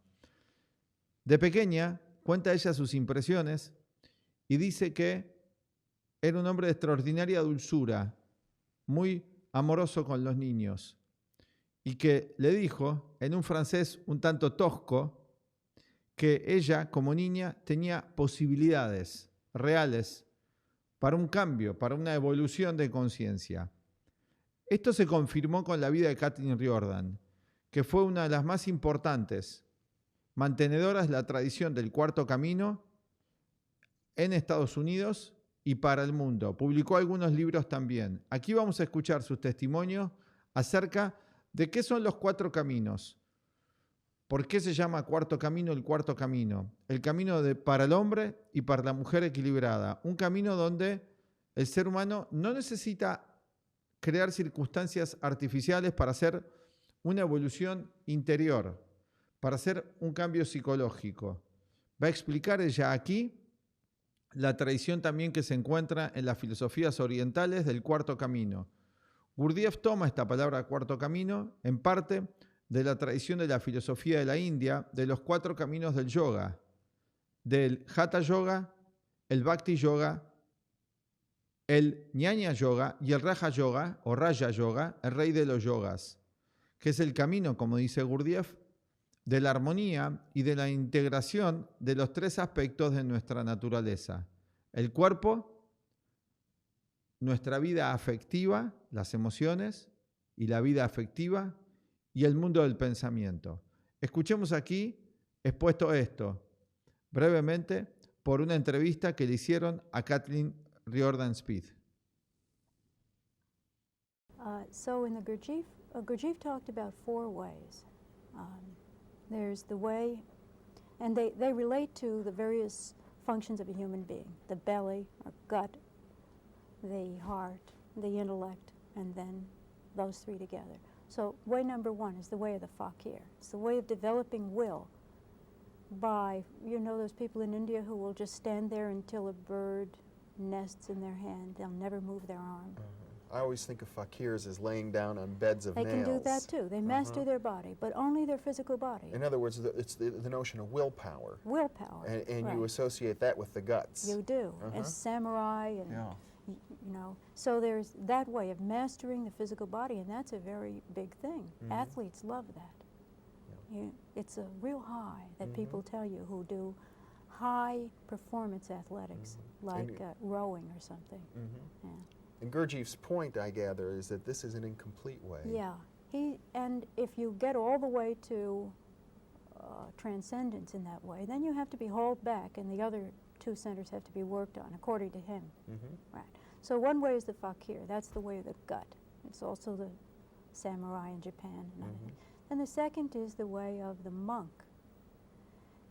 De pequeña, cuenta ella sus impresiones y dice que era un hombre de extraordinaria dulzura, muy amoroso con los niños, y que le dijo, en un francés un tanto tosco, que ella, como niña, tenía posibilidades reales para un cambio, para una evolución de conciencia. Esto se confirmó con la vida de Kathleen Riordan, que fue una de las más importantes mantenedoras de la tradición del Cuarto Camino en Estados Unidos y para el mundo. Publicó algunos libros también. Aquí vamos a escuchar sus testimonios acerca de qué son los cuatro caminos. ¿Por qué se llama Cuarto Camino el Cuarto Camino? El camino para el hombre y para la mujer equilibrada. Un camino donde el ser humano no necesita crear circunstancias artificiales para hacer una evolución interior, para hacer un cambio psicológico. Va a explicar ella aquí la tradición también que se encuentra en las filosofías orientales del Cuarto Camino. Gurdjieff toma esta palabra Cuarto Camino en parte de la tradición de la filosofía de la India, de los cuatro caminos del yoga, del Hatha Yoga, el Bhakti Yoga, el Jnana Yoga y el Raja Yoga o Raja Yoga, el rey de los yogas, que es el camino, como dice Gurdjieff, de la armonía y de la integración de los tres aspectos de nuestra naturaleza: el cuerpo, nuestra vida afectiva, las emociones y la vida afectiva, y el mundo del pensamiento. Escuchemos aquí expuesto esto, brevemente, por una entrevista que le hicieron a Kathleen Riordan Smith. So in the Gurdjieff talked about four ways. There's the way, and they relate to the various functions of a human being: the belly or gut, the heart, the intellect, and then those three together. So way number one is the way of the fakir. It's the way of developing will by, you know, those people in India who will just stand there until a bird nests in their hand. They'll never move their arm. I always think of fakirs as laying down on beds of They nails. can do that too. They master their body, but only their physical body. In other words, it's the notion of willpower. Willpower. And right. you associate that with the guts. You do. As samurai and, you know. So there's that way of mastering the physical body, and that's a very big thing. Athletes love that. It's a real high that people tell you who do high performance athletics, like rowing or something. Yeah. And Gurdjieff's point, I gather, is that this is an incomplete way. Yeah, and if you get all the way to transcendence in that way, then you have to be hauled back, and the other two centers have to be worked on, according to him. Right. So one way is the fakir. That's the way of the gut. It's also the samurai in Japan and other things. And the second is the way of the monk.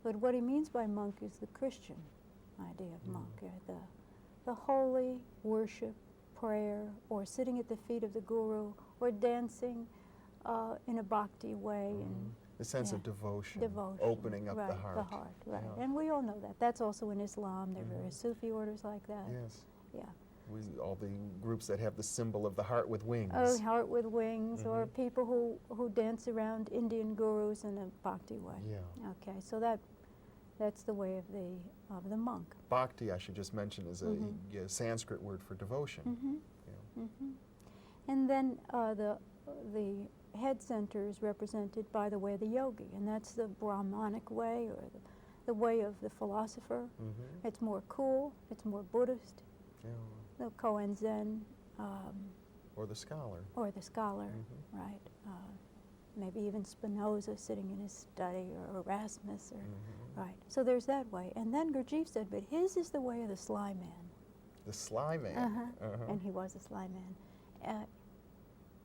But what he means by monk is the Christian idea of monk, the holy worship, prayer, or sitting at the feet of the guru, or dancing in a bhakti way, and The sense Yeah. of devotion, Devotion, opening up right, the heart. right. Yeah. And we all know that. That's also in Islam. There are various Sufi orders like that. Yes. Yeah. All the groups that have the symbol of the heart with wings. Oh, heart with wings, or people who dance around Indian gurus in a bhakti way. Yeah. Okay, so that's the way of the monk. Bhakti, I should just mention, is a Sanskrit word for devotion. Yeah. And then the head center is represented by the way of the yogi, and that's the Brahmanic way, or the way of the philosopher. It's more cool, it's more Buddhist, Yeah. the Koan Zen, Or the scholar. or the scholar, right? Maybe even Spinoza sitting in his study, or Erasmus, or right. So there's that way. And then Gurdjieff said, but his is the way of the sly man. The sly man. And he was a sly man.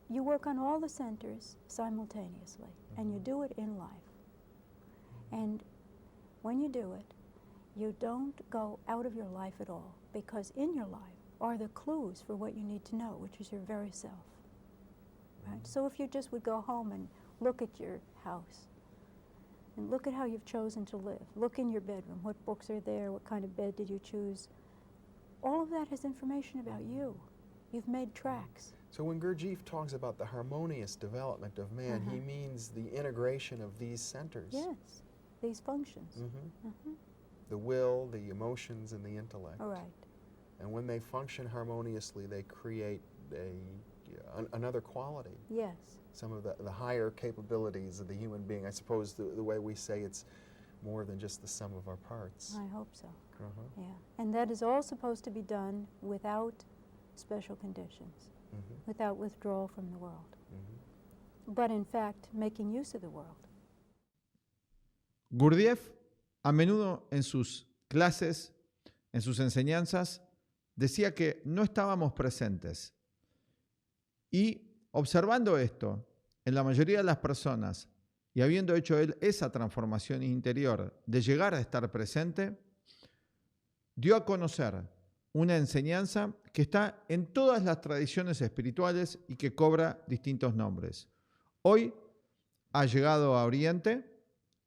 You work on all the centers simultaneously, and you do it in life. And when you do it, you don't go out of your life at all, because in your life are the clues for what you need to know, which is your very self. Right? So if you just would go home and look at your house, and look at how you've chosen to live, look in your bedroom, what books are there, what kind of bed did you choose, all of that has information about you. You've made tracks. So when Gurdjieff talks about the harmonious development of man, he means the integration of these centers. Yes, these functions. The will, the emotions, and the intellect. All right. And when they function harmoniously, they create another quality. Yes. Some of the higher capabilities of the human being. I suppose the way we say it's more than just the sum of our parts. I hope so. Yeah. And that is all supposed to be done without special conditions, without withdrawal from the world. But in fact, making use of the world. Gurdjieff, a menudo en sus clases, en sus enseñanzas, decía que no estábamos presentes. Y observando esto, en la mayoría de las personas, y habiendo hecho él esa transformación interior de llegar a estar presente, dio a conocer una enseñanza que está en todas las tradiciones espirituales y que cobra distintos nombres. Hoy ha llegado a Oriente,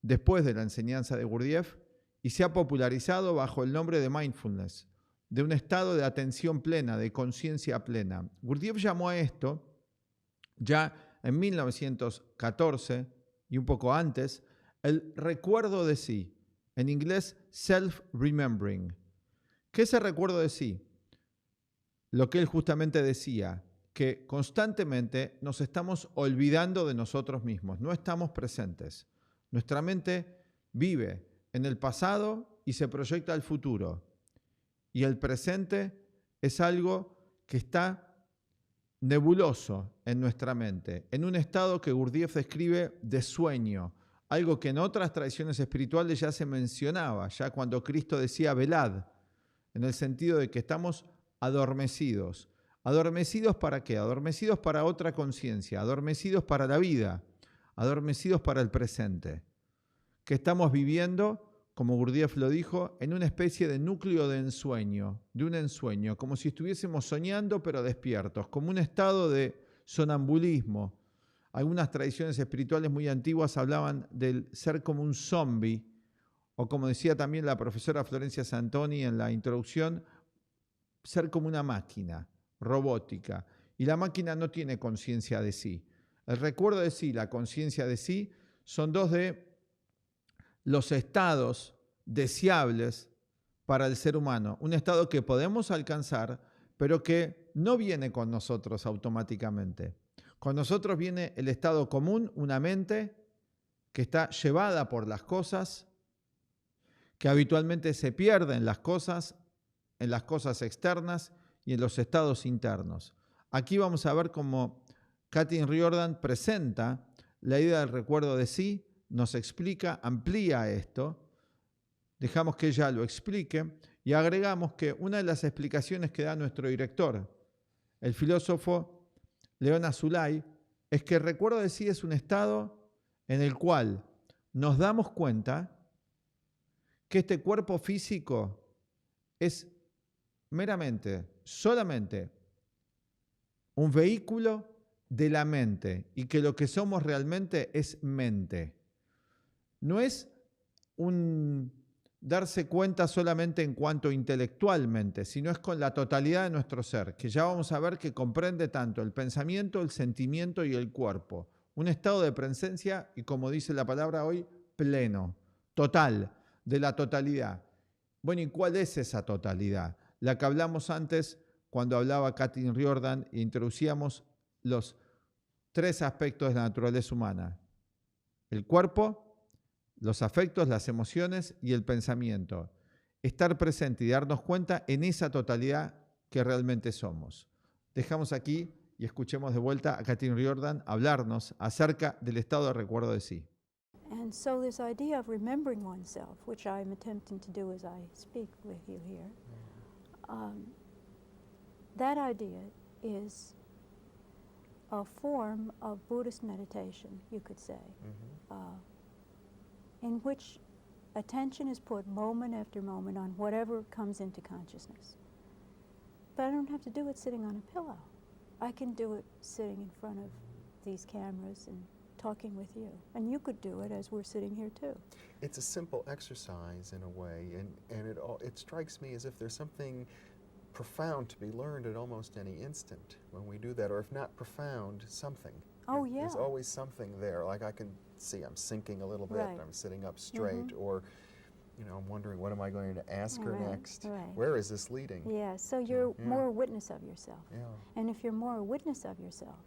después de la enseñanza de Gurdjieff, y se ha popularizado bajo el nombre de mindfulness, de un estado de atención plena, de conciencia plena. Gurdjieff llamó a esto, ya en 1914 y un poco antes, el recuerdo de sí, en inglés self-remembering. ¿Qué es el recuerdo de sí? Lo que él justamente decía, que constantemente nos estamos olvidando de nosotros mismos, no estamos presentes. Nuestra mente vive en el pasado y se proyecta al futuro. Y el presente es algo que está nebuloso en nuestra mente, en un estado que Gurdjieff describe de sueño, algo que en otras tradiciones espirituales ya se mencionaba, ya cuando Cristo decía velad, en el sentido de que estamos adormecidos. ¿Adormecidos para qué? Adormecidos para otra conciencia, adormecidos para la vida, adormecidos para el presente. Que estamos viviendo, como Gurdjieff lo dijo, en una especie de núcleo de ensueño, como si estuviésemos soñando pero despiertos, como un estado de sonambulismo. Algunas tradiciones espirituales muy antiguas hablaban del ser como un zombie, o como decía también la profesora Florencia Santoni en la introducción, ser como una máquina robótica. Y la máquina no tiene conciencia de sí. El recuerdo de sí, la conciencia de sí, son dos de los estados deseables para el ser humano. Un estado que podemos alcanzar, pero que no viene con nosotros automáticamente. Con nosotros viene el estado común, una mente que está llevada por las cosas, que habitualmente se pierde en las cosas externas y en los estados internos. Aquí vamos a ver cómo Kathleen Riordan presenta la idea del recuerdo de sí, nos explica, amplía esto, dejamos que ella lo explique y agregamos que una de las explicaciones que da nuestro director, el filósofo León Azulay, es que el recuerdo de sí es un estado en el cual nos damos cuenta que este cuerpo físico es meramente, solamente un vehículo de la mente y que lo que somos realmente es mente. no es un darse cuenta solamente en cuanto intelectualmente, sino es con la totalidad de nuestro ser, que ya vamos a ver que comprende tanto el pensamiento, el sentimiento y el cuerpo. Un estado de presencia y, como dice la palabra hoy, pleno, total, de la totalidad. Bueno, ¿y cuál es esa totalidad? La que hablamos antes cuando hablaba Kathleen Riordan e introducíamos los 3 aspectos de la naturaleza humana: el cuerpo, los afectos, las emociones y el pensamiento. Estar presente y darnos cuenta en esa totalidad que realmente somos. Dejamos aquí y escuchemos de vuelta a Kathleen Riordan hablarnos acerca del estado de recuerdo de sí. And so this idea of remembering oneself, which I'm attempting to do as I speak with you here, that idea is a form of Buddhist meditation, you could say, in which attention is put moment after moment on whatever comes into consciousness. But I don't have to do it sitting on a pillow. I can do it sitting in front of these cameras and talking with you. And you could do it as we're sitting here too. It's a simple exercise in a way, and it strikes me as if there's something profound to be learned at almost any instant when we do that, or if not profound, something. Oh, yeah. There's always something there. Like I can see I'm sinking a little bit, Right. I'm sitting up straight, or I'm wondering, what am I going to ask her Right, next? right. Where is this leading? Yeah, so you're Yeah. more a witness of yourself. Yeah. And if you're more a witness of yourself,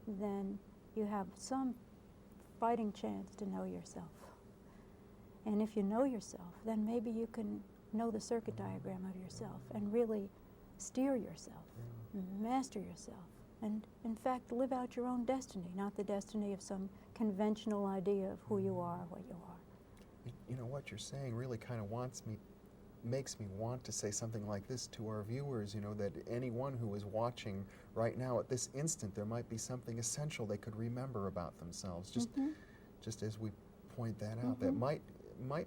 then you have some fighting chance to know yourself. And if you know yourself, then maybe you can know the circuit diagram of yourself and really steer yourself, master yourself, and in fact live out your own destiny, not the destiny of some conventional idea of who you are, what you are. You know, what you're saying really kind of makes me want to say something like this to our viewers, that anyone who is watching right now at this instant, there might be something essential they could remember about themselves, just as we point that out, that might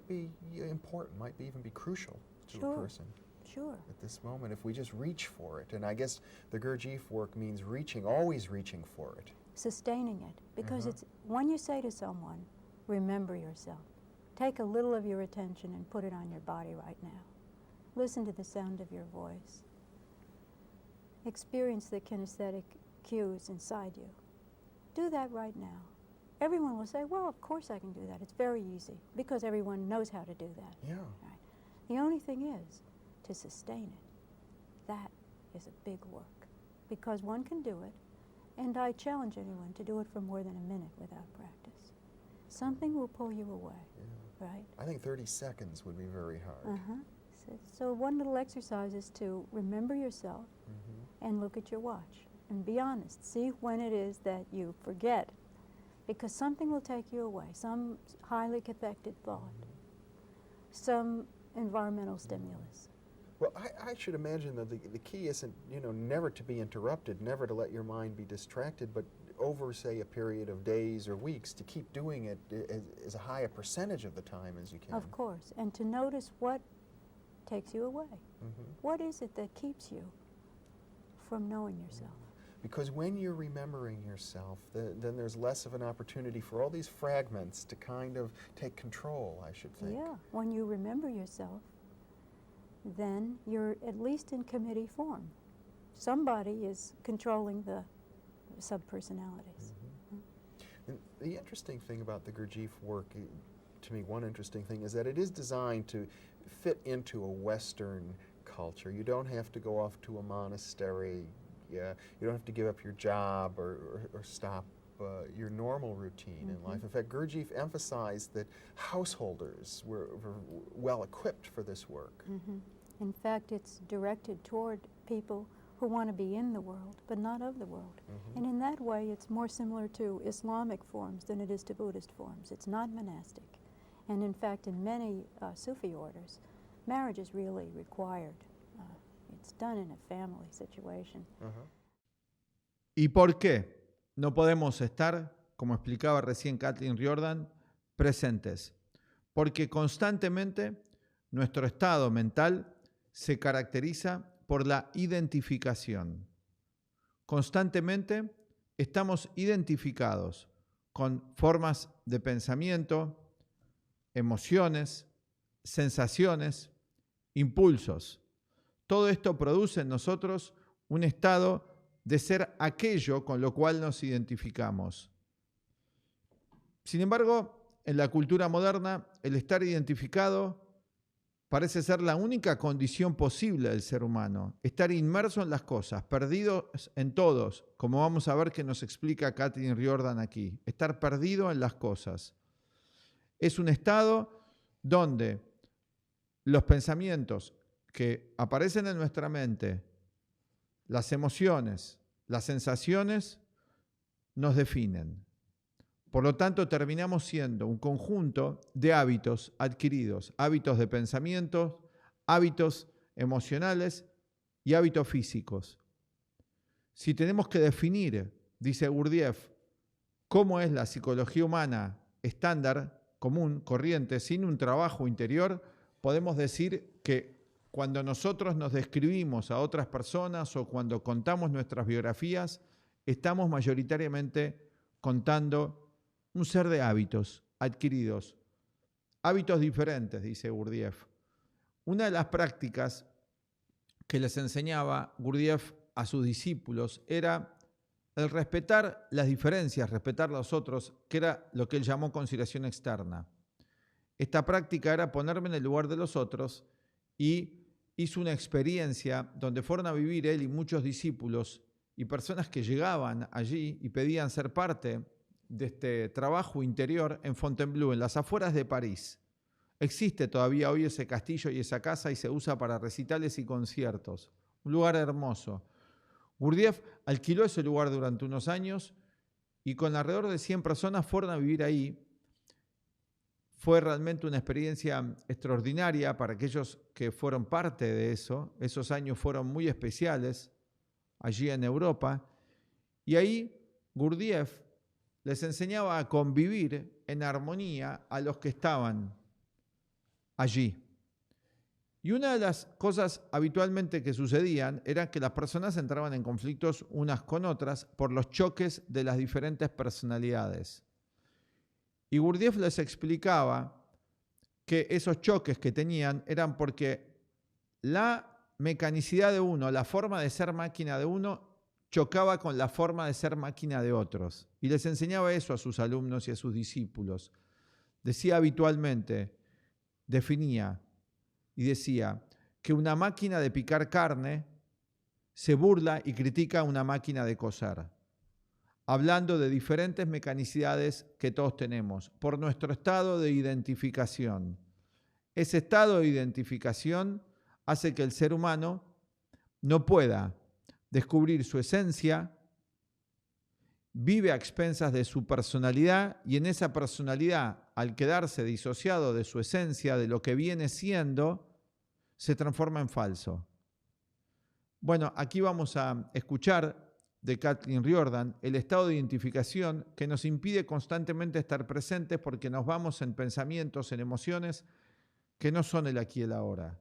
be important, might even be crucial to a person. Sure. At this moment, if we just reach for it. And I guess the Gurdjieff work means reaching, always reaching for it. Sustaining it, because it's when you say to someone, remember yourself, take a little of your attention and put it on your body right now. Listen to the sound of your voice. Experience the kinesthetic cues inside you. Do that right now. Everyone will say, well, of course I can do that. It's very easy, because everyone knows how to do that. Yeah. Right. The only thing is to sustain it. That is a big work, because one can do it, and I challenge anyone to do it for more than a minute without practice. Something will pull you away, right? I think 30 seconds would be very hard. So one little exercise is to remember yourself and look at your watch and be honest. See when it is that you forget, because something will take you away, some highly cathected thought, some environmental stimulus. Well, I should imagine that the key isn't, never to be interrupted, never to let your mind be distracted, but over, say, a period of days or weeks, to keep doing it as high a percentage of the time as you can. Of course, and to notice what takes you away. What is it that keeps you from knowing yourself? Because when you're remembering yourself, then there's less of an opportunity for all these fragments to kind of take control, I should think. Yeah, when you remember yourself, then you're at least in committee form. Somebody is controlling the subpersonalities. And the interesting thing about the Gurdjieff work, to me, one interesting thing, is that it is designed to fit into a Western culture. You don't have to go off to a monastery. You don't have to give up your job or stop your normal routine in life. In fact, Gurdjieff emphasized that householders were well equipped for this work. In fact, it's directed toward people who want to be in the world, but not of the world. And in that way, it's more similar to Islamic forms than it is to Buddhist forms. It's not monastic. And in fact, in many Sufi orders, marriage is really required. It's done in a family situation. ¿Y por qué no podemos estar, como explicaba recién Kathleen Riordan, presentes? Porque constantemente nuestro estado mental se caracteriza por la identificación. Constantemente estamos identificados con formas de pensamiento, emociones, sensaciones, impulsos. Todo esto produce en nosotros un estado de ser aquello con lo cual nos identificamos. Sin embargo, en la cultura moderna, el estar identificado parece ser la única condición posible del ser humano. Estar inmerso en las cosas, perdido en todos, como vamos a ver que nos explica Kathleen Riordan aquí. Estar perdido en las cosas. Es un estado donde los pensamientos que aparecen en nuestra mente, las emociones, las sensaciones, nos definen. Por lo tanto, terminamos siendo un conjunto de hábitos adquiridos, hábitos de pensamiento, hábitos emocionales y hábitos físicos. Si tenemos que definir, dice Gurdjieff, cómo es la psicología humana estándar, común, corriente, sin un trabajo interior, podemos decir que cuando nosotros nos describimos a otras personas o cuando contamos nuestras biografías, estamos mayoritariamente contando un ser de hábitos adquiridos, hábitos diferentes, dice Gurdjieff. Una de las prácticas que les enseñaba Gurdjieff a sus discípulos era el respetar las diferencias, respetar a los otros, que era lo que él llamó consideración externa. Esta práctica era ponerme en el lugar de los otros y hizo una experiencia donde fueron a vivir él y muchos discípulos y personas que llegaban allí y pedían ser parte de este trabajo interior en Fontainebleau, en las afueras de París. Existe todavía hoy ese castillo y esa casa y se usa para recitales y conciertos. Un lugar hermoso. Gurdjieff alquiló ese lugar durante unos años y con alrededor de 100 personas fueron a vivir ahí. Fue realmente una experiencia extraordinaria para aquellos que fueron parte de eso. Esos años fueron muy especiales allí en Europa. Y ahí Gurdjieff les enseñaba a convivir en armonía a los que estaban allí. Y una de las cosas habitualmente que sucedían era que las personas entraban en conflictos unas con otras por los choques de las diferentes personalidades. Y Gurdjieff les explicaba que esos choques que tenían eran porque la mecanicidad de uno, la forma de ser máquina de uno, chocaba con la forma de ser máquina de otros. Y les enseñaba eso a sus alumnos y a sus discípulos. Decía habitualmente, definía y decía que una máquina de picar carne se burla y critica a una máquina de coser, hablando de diferentes mecanicidades que todos tenemos por nuestro estado de identificación. Ese estado de identificación hace que el ser humano no pueda descubrir su esencia, vive a expensas de su personalidad y en esa personalidad, al quedarse disociado de su esencia, de lo que viene siendo, se transforma en falso. Bueno, aquí vamos a escuchar de Kathleen Riordan el estado de identificación que nos impide constantemente estar presentes porque nos vamos en pensamientos, en emociones que no son el aquí y el ahora.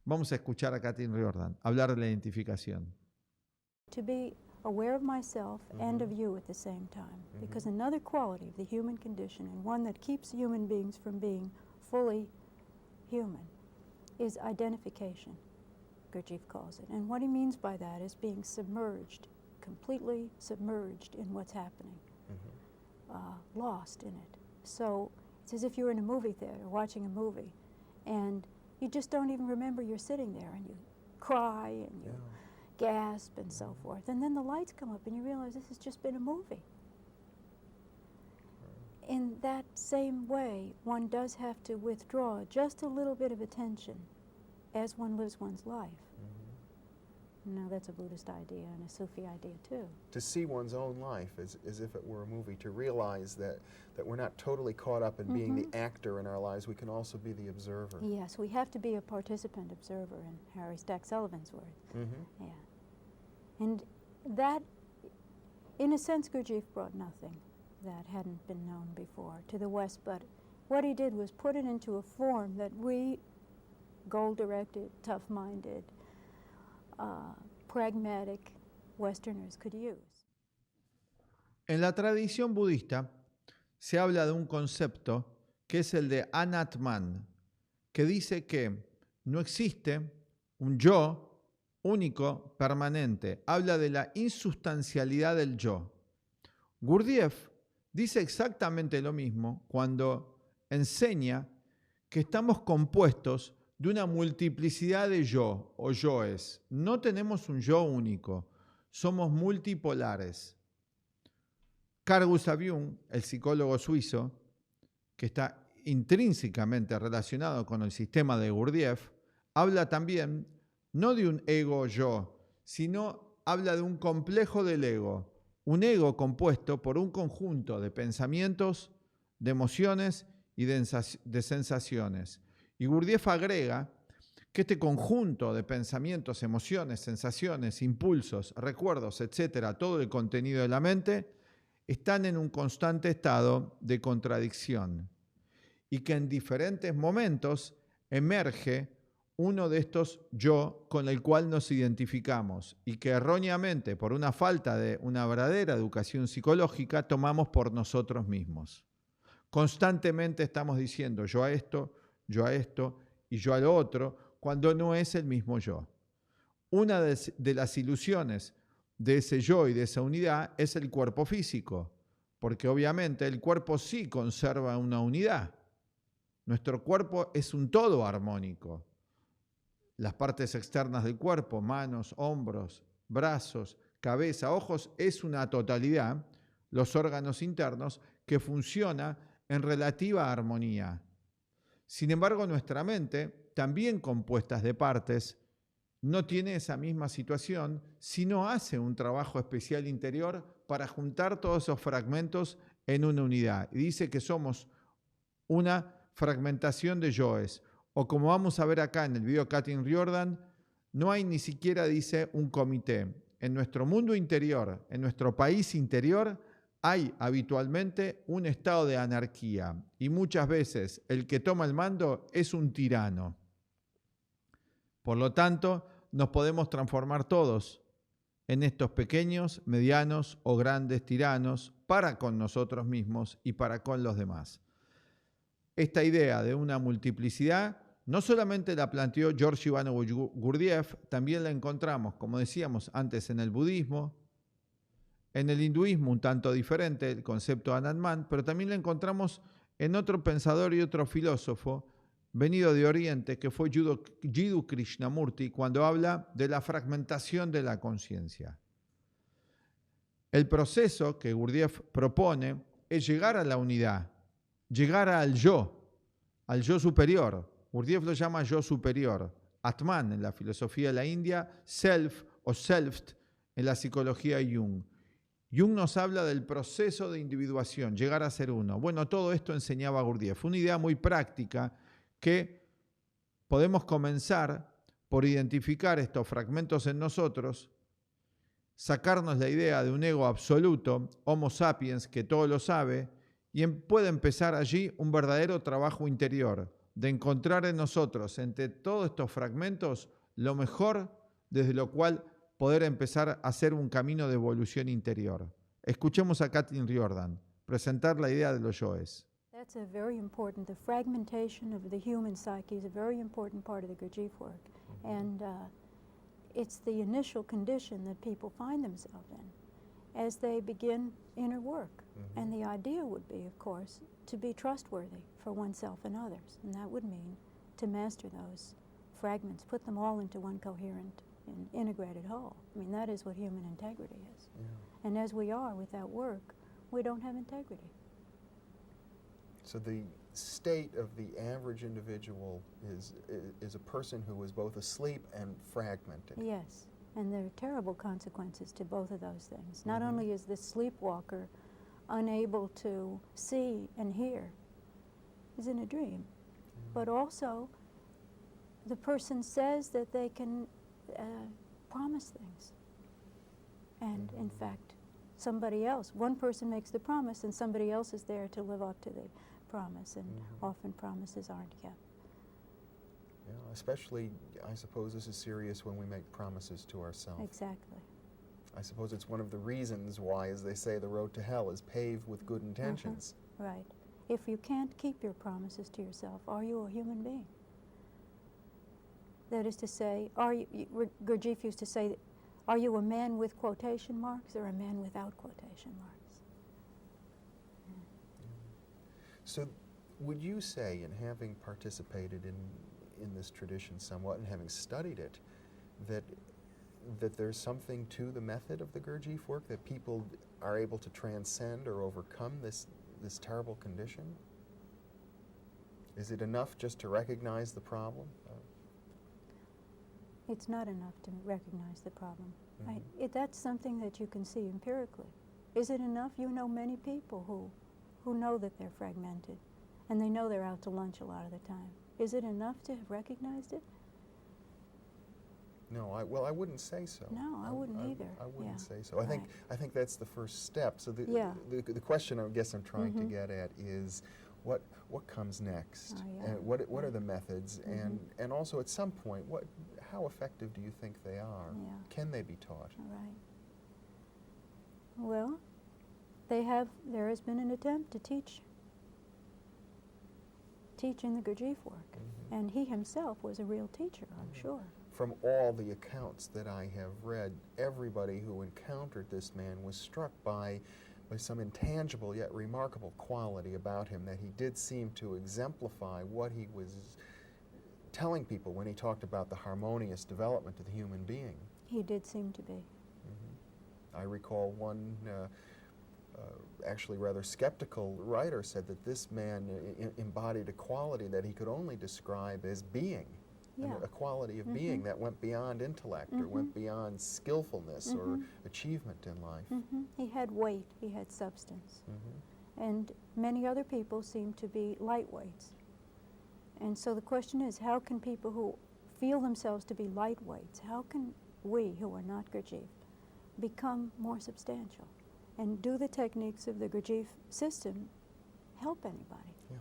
Vamos a escuchar a Kathleen Riordan hablar de la identificación. To be aware of myself and of you at the same time. Because another quality of the human condition, and one that keeps human beings from being fully human, is identification, Gurdjieff calls it. And what he means by that is being submerged, completely submerged in what's happening, lost in it. So it's as if you're in a movie theater watching a movie, and you just don't even remember you're sitting there, and you cry, and you gasp and so forth. And then the lights come up and you realize this has just been a movie. In that same way, one does have to withdraw just a little bit of attention as one lives one's life. Now that's a Buddhist idea and a Sufi idea too. To see one's own life as if it were a movie, to realize that we're not totally caught up in being the actor in our lives, we can also be the observer. Yes, we have to be a participant observer, in Harry Stack Sullivan's words. Yeah. And that, in a sense, Gurdjieff brought nothing that hadn't been known before to the West, but what he did was put it into a form that we, goal-directed, tough-minded, pragmatic Westerners could use. En la tradición budista se habla de un concepto que es el de Anat Man, que dice que no existe un yo único, permanente. Habla de la insustancialidad del yo. Gurdjieff dice exactamente lo mismo cuando enseña que estamos compuestos de una multiplicidad de yo o yoes. No tenemos un yo único, somos multipolares. Carl Gustav Jung, el psicólogo suizo, que está intrínsecamente relacionado con el sistema de Gurdjieff, habla también no de un ego-yo, sino habla de un complejo del ego, un ego compuesto por un conjunto de pensamientos, de emociones y de sensaciones. Y Gurdjieff agrega que este conjunto de pensamientos, emociones, sensaciones, impulsos, recuerdos, etcétera, todo el contenido de la mente, están en un constante estado de contradicción y que en diferentes momentos emerge uno de estos yo con el cual nos identificamos y que erróneamente, por una falta de una verdadera educación psicológica, tomamos por nosotros mismos. Constantemente estamos diciendo yo a esto y yo a lo otro, cuando no es el mismo yo. Una de las ilusiones de ese yo y de esa unidad es el cuerpo físico, porque obviamente el cuerpo sí conserva una unidad. Nuestro cuerpo es un todo armónico. Las partes externas del cuerpo, manos, hombros, brazos, cabeza, ojos, es una totalidad. Los órganos internos que funciona en relativa armonía. Sin embargo, nuestra mente, también compuesta de partes, no tiene esa misma situación si no hace un trabajo especial interior para juntar todos esos fragmentos en una unidad. Y dice que somos una fragmentación de yoes. O como vamos a ver acá en el video Kathleen Riordan, no hay ni siquiera, dice, un comité. En nuestro mundo interior, en nuestro país interior, hay habitualmente un estado de anarquía y muchas veces el que toma el mando es un tirano. Por lo tanto, nos podemos transformar todos en estos pequeños, medianos o grandes tiranos para con nosotros mismos y para con los demás. Esta idea de una multiplicidad no solamente la planteó George Ivanovich Gurdjieff, también la encontramos, como decíamos antes, en el budismo, en el hinduismo un tanto diferente, el concepto de Anat Man, pero también la encontramos en otro pensador y otro filósofo venido de Oriente, que fue Jiddu Krishnamurti, cuando habla de la fragmentación de la conciencia. El proceso que Gurdjieff propone es llegar a la unidad, llegar al yo superior. Gurdjieff lo llama yo superior. Atman en la filosofía de la India, self o selbst en la psicología de Jung. Jung nos habla del proceso de individuación, llegar a ser uno. Bueno, todo esto enseñaba Gurdjieff. Una idea muy práctica que podemos comenzar por identificar estos fragmentos en nosotros, sacarnos la idea de un ego absoluto, Homo sapiens, que todo lo sabe, y puede empezar allí un verdadero trabajo interior, de encontrar en nosotros, entre todos estos fragmentos, lo mejor desde lo cual poder empezar a hacer un camino de evolución interior. Escuchemos a Kathleen Riordan presentar la idea de los yoes. That's a very important, the fragmentation of the human psyche is a very important part of the Gurdjieff work. And it's the initial condition that people find themselves in as they begin inner work. And the idea would be, of course, to be trustworthy for oneself and others. And that would mean to master those fragments, put them all into one coherent and integrated whole. I mean, that is what human integrity is. Yeah. And as we are with that work, we don't have integrity. So the state of the average individual is a person who is both asleep and fragmented. Yes, and there are terrible consequences to both of those things. Not only is the sleepwalker unable to see and hear, he's in a dream, but also the person says that they can promise things. And in fact, somebody else, one person makes the promise and somebody else is there to live up to the promise, and often promises aren't kept. Yeah, especially, I suppose this is serious when we make promises to ourselves. Exactly. I suppose it's one of the reasons why, as they say, the road to hell is paved with good intentions. Right. if you can't keep your promises to yourself, are you a human being? That is to say, Gurdjieff used to say, are you a man with quotation marks or a man without quotation marks? So would you say, in having participated in this tradition somewhat and having studied it, that there's something to the method of the Gurdjieff work, that people are able to transcend or overcome this terrible condition? Is it enough just to recognize the problem? It's not enough to recognize the problem. Mhm. That's something that you can see empirically. Is it enough? You know many people who know that they're fragmented, and they know they're out to lunch a lot of the time. Is it enough to have recognized it? No, I wouldn't say so. No, I wouldn't either. I wouldn't Yeah, say so. I think that's the first step. So Yeah. the question I guess I'm trying to Mhm. get at is what comes next, Oh, yeah. and what are the methods, and also at some point how effective do you think they are? Yeah. Can they be taught? All right. Well, there has been an attempt to teach in the Gurdjieff work, Mhm. and he himself was a real teacher, I'm sure. From all the accounts that I have read, everybody who encountered this man was struck by some intangible yet remarkable quality about him, that he did seem to exemplify what he was telling people when he talked about the harmonious development of the human being. He did seem to be. Mm-hmm. I recall one actually rather skeptical writer said that this man embodied a quality that he could only describe as being. Yeah. A quality of being that went beyond intellect or went beyond skillfulness or achievement in life. He had weight, he had substance. Mhm. And many other people seem to be lightweights. And so the question is, how can people who feel themselves to be lightweights, how can we who are not Gurdjieff become more substantial? And do the techniques of the Gurdjieff system help anybody? Yeah.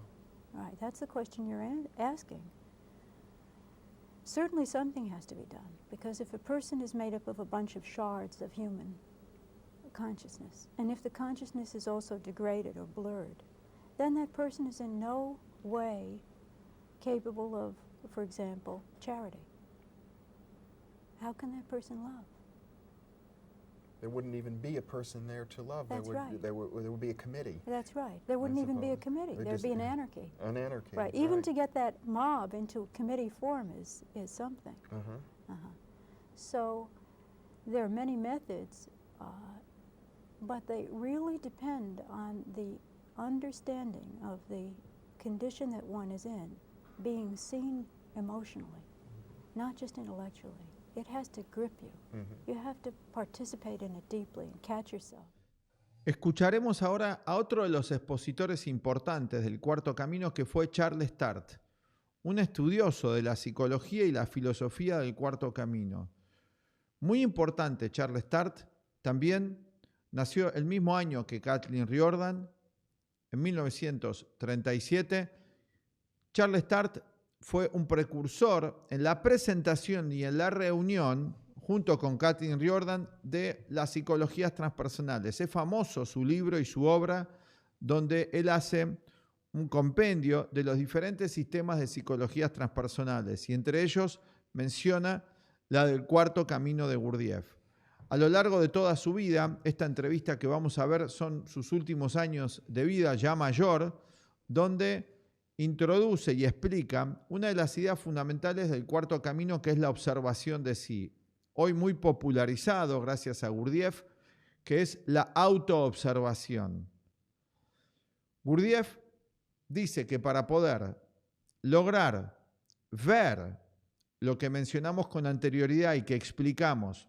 Right, that's the question you're asking. Certainly something has to be done, because if a person is made up of a bunch of shards of human consciousness, and if the consciousness is also degraded or blurred, then that person is in no way capable of, for example, charity. How can that person love? There wouldn't even be a person there to love. That's right. There would be a committee. That's right. There wouldn't even be a suppose. committee. There'd There'd just- be an anarchy. An anarchy. Right. Even to get that mob into committee form is something. Uh-huh. So there are many methods, but they really depend on the understanding of the condition that one is in, being seen emotionally, not just intellectually. It has to grip you. You have to participate in it deeply and catch yourself. Escucharemos ahora a otro de los expositores importantes del Cuarto Camino, que fue Charles Tart, un estudioso de la psicología y la filosofía del Cuarto Camino. Muy importante, Charles Tart también nació el mismo año que Kathleen Riordan, en 1937. Charles Tart fue un precursor en la presentación y en la reunión, junto con Kathleen Riordan, de las psicologías transpersonales. Es famoso su libro y su obra, donde él hace un compendio de los diferentes sistemas de psicologías transpersonales, y entre ellos menciona la del Cuarto Camino de Gurdjieff. A lo largo de toda su vida, esta entrevista que vamos a ver son sus últimos años de vida, ya mayor, donde introduce y explica una de las ideas fundamentales del Cuarto Camino, que es la observación de sí, hoy muy popularizado gracias a Gurdjieff, que es la autoobservación. Gurdjieff dice que para poder lograr ver lo que mencionamos con anterioridad y que explicamos,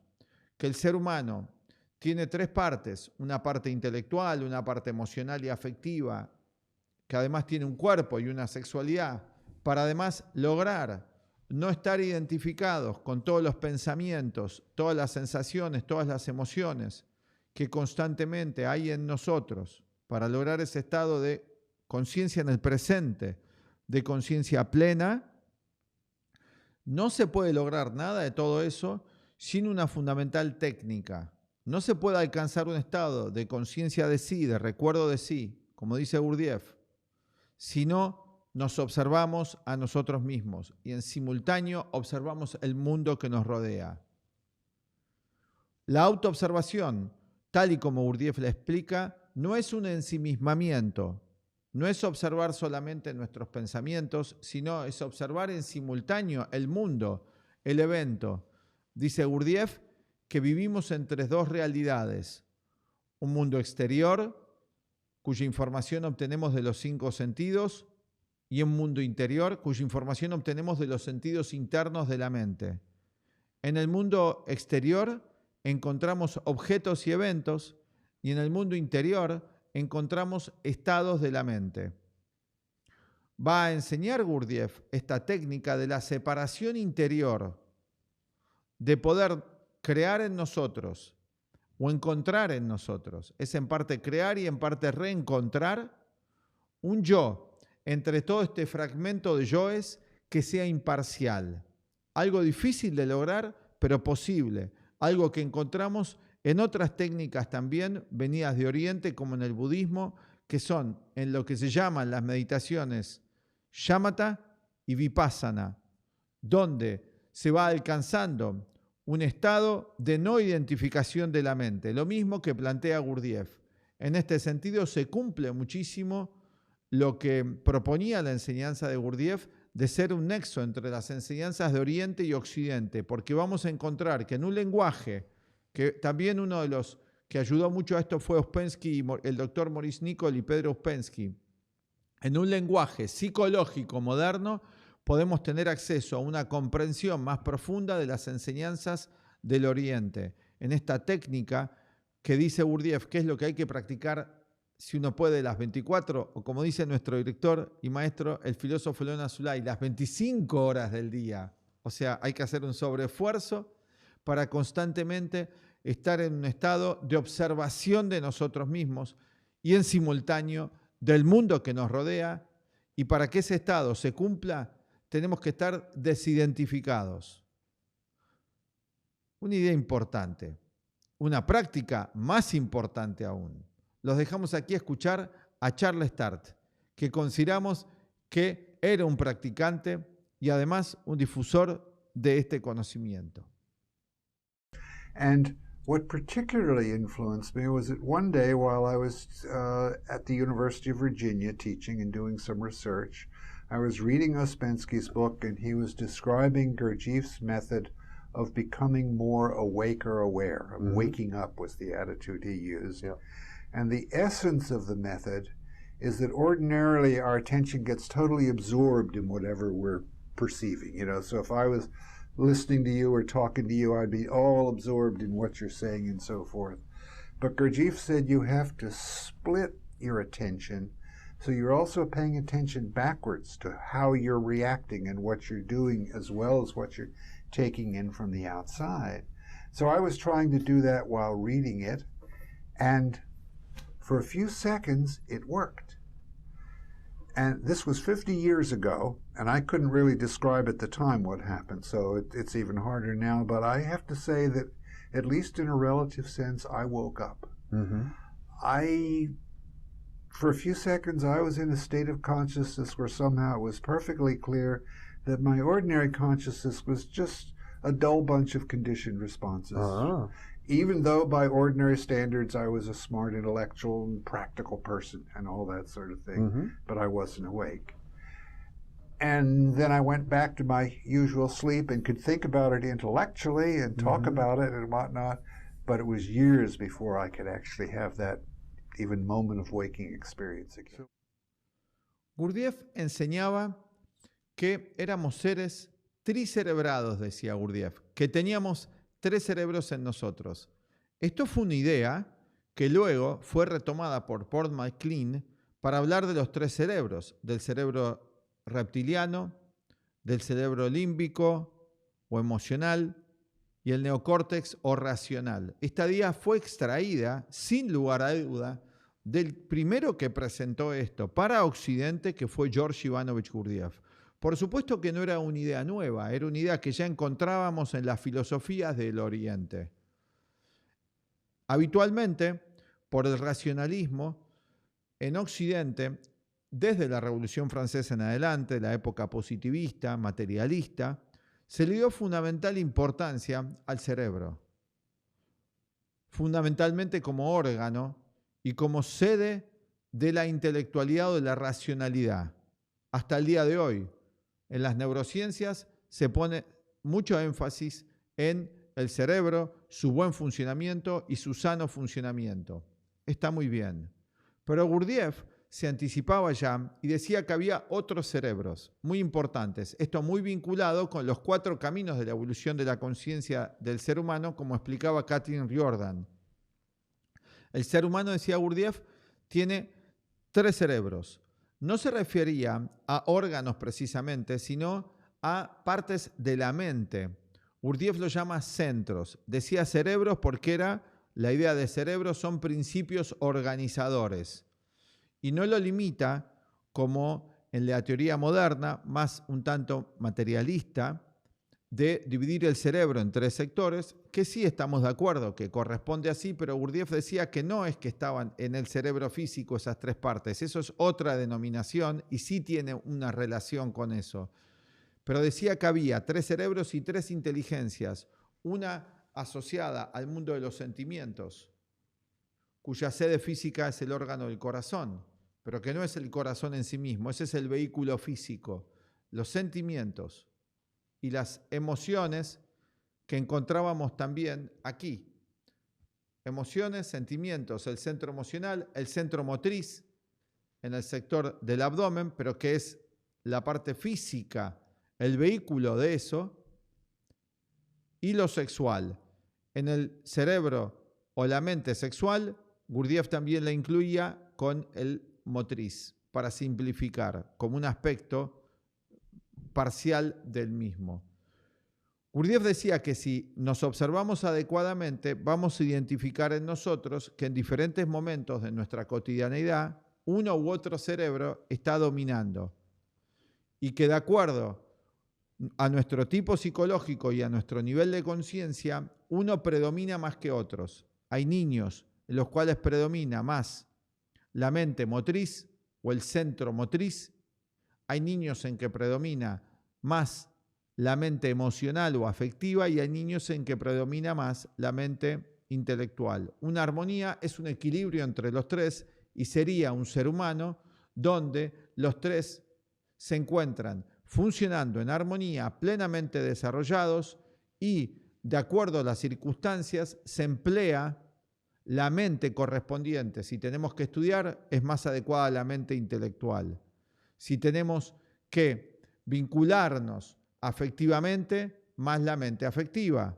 que el ser humano tiene tres partes, una parte intelectual, una parte emocional y afectiva, que además tiene un cuerpo y una sexualidad, para además lograr no estar identificados con todos los pensamientos, todas las sensaciones, todas las emociones que constantemente hay en nosotros, para lograr ese estado de conciencia en el presente, de conciencia plena. No se puede lograr nada de todo eso sin una fundamental técnica. No se puede alcanzar un estado de conciencia de sí, de recuerdo de sí, como dice Gurdjieff, sino nos observamos a nosotros mismos y en simultáneo observamos el mundo que nos rodea. La autoobservación, tal y como Gurdjieff la explica, no es un ensimismamiento, no es observar solamente nuestros pensamientos, sino es observar en simultáneo el mundo, el evento. Dice Gurdjieff que vivimos entre dos realidades, un mundo exterior, cuya información obtenemos de los 5 sentidos, y un mundo interior, cuya información obtenemos de los sentidos internos de la mente. En el mundo exterior encontramos objetos y eventos, y en el mundo interior encontramos estados de la mente. Va a enseñar Gurdjieff esta técnica de la separación interior, de poder crear en nosotros o encontrar en nosotros. Es en parte crear y en parte reencontrar un yo entre todo este fragmento de yoes que sea imparcial. Algo difícil de lograr, pero posible. Algo que encontramos en otras técnicas también venidas de Oriente, como en el budismo, que son en lo que se llaman las meditaciones shamatha y vipassana, donde se va alcanzando un estado de no identificación de la mente, lo mismo que plantea Gurdjieff. En este sentido se cumple muchísimo lo que proponía la enseñanza de Gurdjieff de ser un nexo entre las enseñanzas de Oriente y Occidente, porque vamos a encontrar que en un lenguaje, que también uno de los que ayudó mucho a esto fue Ouspensky, el doctor Maurice Nicoll y Pedro Ouspensky, en un lenguaje psicológico moderno podemos tener acceso a una comprensión más profunda de las enseñanzas del Oriente. En esta técnica que dice Gurdjieff, que es lo que hay que practicar si uno puede las 24, o como dice nuestro director y maestro, el filósofo León Azulay, las 25 horas del día. O sea, hay que hacer un sobreesfuerzo para constantemente estar en un estado de observación de nosotros mismos y en simultáneo del mundo que nos rodea, y para que ese estado se cumpla tenemos que estar desidentificados. Una idea importante, una práctica más importante aún. Los dejamos aquí a escuchar a Charles Tart, que consideramos que era un practicante y además un difusor de este conocimiento. And what particularly influenced me was that one day while I was at the University of Virginia teaching and doing some research, I was reading Ouspensky's book, and he was describing Gurdjieff's method of becoming more awake or aware. Mm-hmm. Waking up was the attitude he used. Yep. And the essence of the method is that ordinarily our attention gets totally absorbed in whatever we're perceiving. You know, so if I was listening to you or talking to you, I'd be all absorbed in what you're saying and so forth. But Gurdjieff said you have to split your attention, so you're also paying attention backwards to how you're reacting and what you're doing, as well as what you're taking in from the outside. So I was trying to do that while reading it, and for a few seconds it worked. And this was 50 years ago, and I couldn't really describe at the time what happened, so it's even harder now. But I have to say that, at least in a relative sense, I woke up. Mm-hmm. For a few seconds, I was in a state of consciousness where somehow it was perfectly clear that my ordinary consciousness was just a dull bunch of conditioned responses. Even though by ordinary standards I was a smart intellectual and practical person and all that sort of thing, mm-hmm. but I wasn't awake. And then I went back to my usual sleep and could think about it intellectually and talk mm-hmm. about it and whatnot, but it was years before I could actually have that even moment of waking experience again. Gurdjieff enseñaba que éramos seres tricerebrados, decía Gurdjieff, que teníamos 3 cerebros en nosotros. Esto fue una idea que luego fue retomada por Paul MacLean para hablar de los 3 cerebros, del cerebro reptiliano, del cerebro límbico o emocional y el neocórtex o racional. Esta idea fue extraída, sin lugar a duda, del primero que presentó esto para Occidente, que fue George Ivanovich Gurdjieff. Por supuesto que no era una idea nueva, era una idea que ya encontrábamos en las filosofías del Oriente. Habitualmente, por el racionalismo, en Occidente desde la Revolución Francesa en adelante, la época positivista, materialista, se le dio fundamental importancia al cerebro, fundamentalmente como órgano y como sede de la intelectualidad o de la racionalidad. Hasta el día de hoy, en las neurociencias se pone mucho énfasis en el cerebro, su buen funcionamiento y su sano funcionamiento. Está muy bien. Pero Gurdjieff se anticipaba ya y decía que había otros cerebros muy importantes. Esto muy vinculado con los 4 caminos de la evolución de la conciencia del ser humano, como explicaba Kathleen Riordan. El ser humano, decía Gurdjieff, tiene 3 cerebros. No se refería a órganos precisamente, sino a partes de la mente. Gurdjieff lo llama centros. Decía cerebros porque la idea de cerebro son principios organizadores. Y no lo limita, como en la teoría moderna, más un tanto materialista, de dividir el cerebro en 3 sectores, que sí estamos de acuerdo que corresponde así, pero Gurdjieff decía que no es que estaban en el cerebro físico esas 3 partes, eso es otra denominación y sí tiene una relación con eso. Pero decía que había 3 cerebros y 3 inteligencias, una asociada al mundo de los sentimientos, cuya sede física es el órgano del corazón, pero que no es el corazón en sí mismo, ese es el vehículo físico. Los sentimientos y las emociones que encontrábamos también aquí. Emociones, sentimientos, el centro emocional, el centro motriz en el sector del abdomen, pero que es la parte física, el vehículo de eso, y lo sexual. En el cerebro o la mente sexual, Gurdjieff también la incluía con el motriz, para simplificar, como un aspecto parcial del mismo. Gurdjieff decía que si nos observamos adecuadamente, vamos a identificar en nosotros que en diferentes momentos de nuestra cotidianeidad, uno u otro cerebro está dominando y que de acuerdo a nuestro tipo psicológico y a nuestro nivel de conciencia, uno predomina más que otros. Hay niños en los cuales predomina más la mente motriz o el centro motriz. Hay niños en que predomina más la mente emocional o afectiva y hay niños en que predomina más la mente intelectual. Una armonía es un equilibrio entre los 3 y sería un ser humano donde los 3 se encuentran funcionando en armonía, plenamente desarrollados y, de acuerdo a las circunstancias, se emplea la mente correspondiente. Si tenemos que estudiar, es más adecuada la mente intelectual. Si tenemos que vincularnos afectivamente, más la mente afectiva.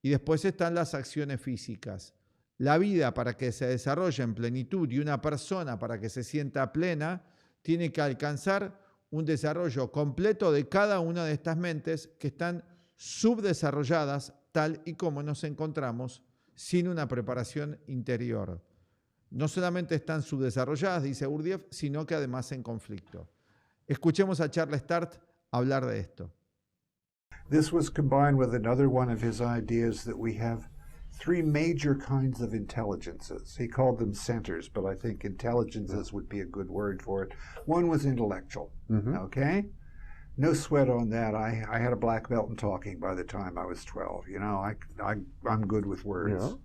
Y después están las acciones físicas. La vida, para que se desarrolle en plenitud, y una persona para que se sienta plena, tiene que alcanzar un desarrollo completo de cada una de estas mentes que están subdesarrolladas, tal y como nos encontramos sin una preparación interior. No solamente están subdesarrolladas, dice Gurdjieff, sino que además en conflicto. Escuchemos a Charles Sturt hablar de esto. This was combined with another one of his ideas that we have 3 major kinds of intelligences. He called them centers, but I think intelligences would be a good word for it. One was intellectual, okay? No sweat on that. I had a black belt in talking by the time I was 12. You know, I'm good with words. Yeah.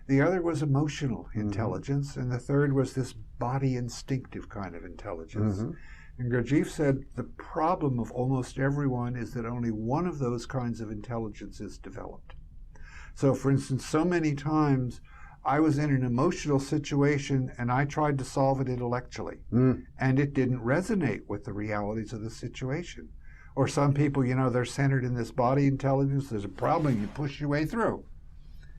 The other was emotional intelligence, and the third was this body instinctive kind of intelligence. And Gurdjieff said the problem of almost everyone is that only one of those kinds of intelligence is developed. So, for instance, so many times I was in an emotional situation and I tried to solve it intellectually, and it didn't resonate with the realities of the situation. Or some people, you know, they're centered in this body intelligence. There's a problem, you push your way through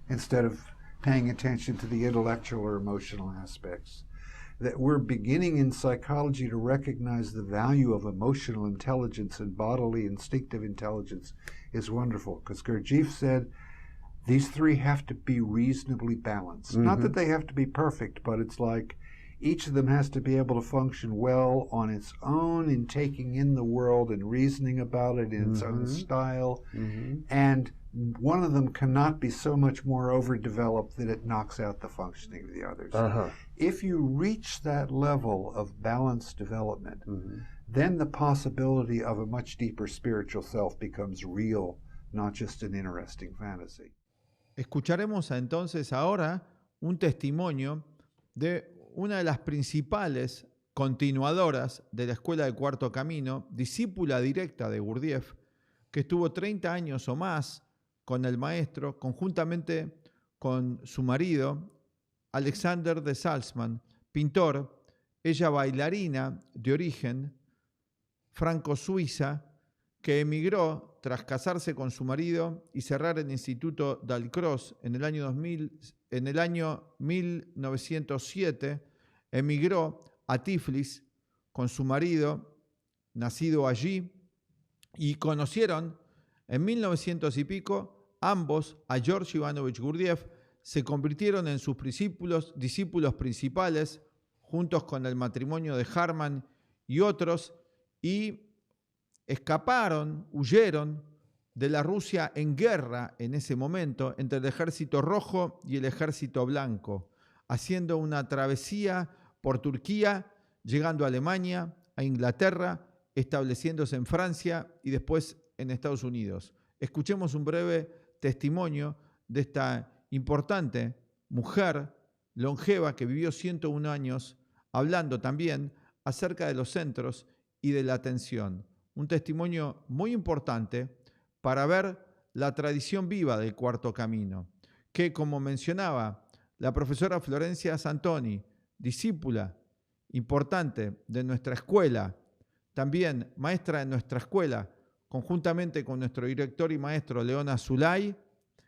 instead of paying attention to the intellectual or emotional aspects. That we're beginning in psychology to recognize the value of emotional intelligence and bodily instinctive intelligence is wonderful, because Gurdjieff said these 3 have to be reasonably balanced. Not that they have to be perfect, but it's like each of them has to be able to function well on its own in taking in the world and reasoning about it in its own style, and one of them cannot be so much more overdeveloped that it knocks out the functioning of the others. If you reach that level of balanced development, then the possibility of a much deeper spiritual self becomes real, not just an interesting fantasy. Escucharemos entonces ahora un testimonio de una de las principales continuadoras de la Escuela del Cuarto Camino, discípula directa de Gurdjieff, que estuvo 30 años o más con el maestro, conjuntamente con su marido, Alexander de Salzman, pintor, ella bailarina de origen franco-suiza, que emigró tras casarse con su marido y cerrar el Instituto Dalcroze en el año 1907, emigró a Tiflis con su marido, nacido allí, y conocieron en 1900 y pico ambos a George Ivanovich Gurdjieff, se convirtieron en sus discípulos principales, juntos con el matrimonio de Harman y otros, y huyeron de la Rusia en guerra en ese momento entre el ejército rojo y el ejército blanco, haciendo una travesía por Turquía, llegando a Alemania, a Inglaterra, estableciéndose en Francia y después en Estados Unidos. Escuchemos un breve testimonio de esta importante mujer longeva que vivió 101 años, hablando también acerca de los centros y de la atención. Un testimonio muy importante para ver la tradición viva del Cuarto Camino, que, como mencionaba la profesora Florencia Santoni, discípula importante de nuestra escuela, también maestra de nuestra escuela, conjuntamente con nuestro director y maestro León Azulay,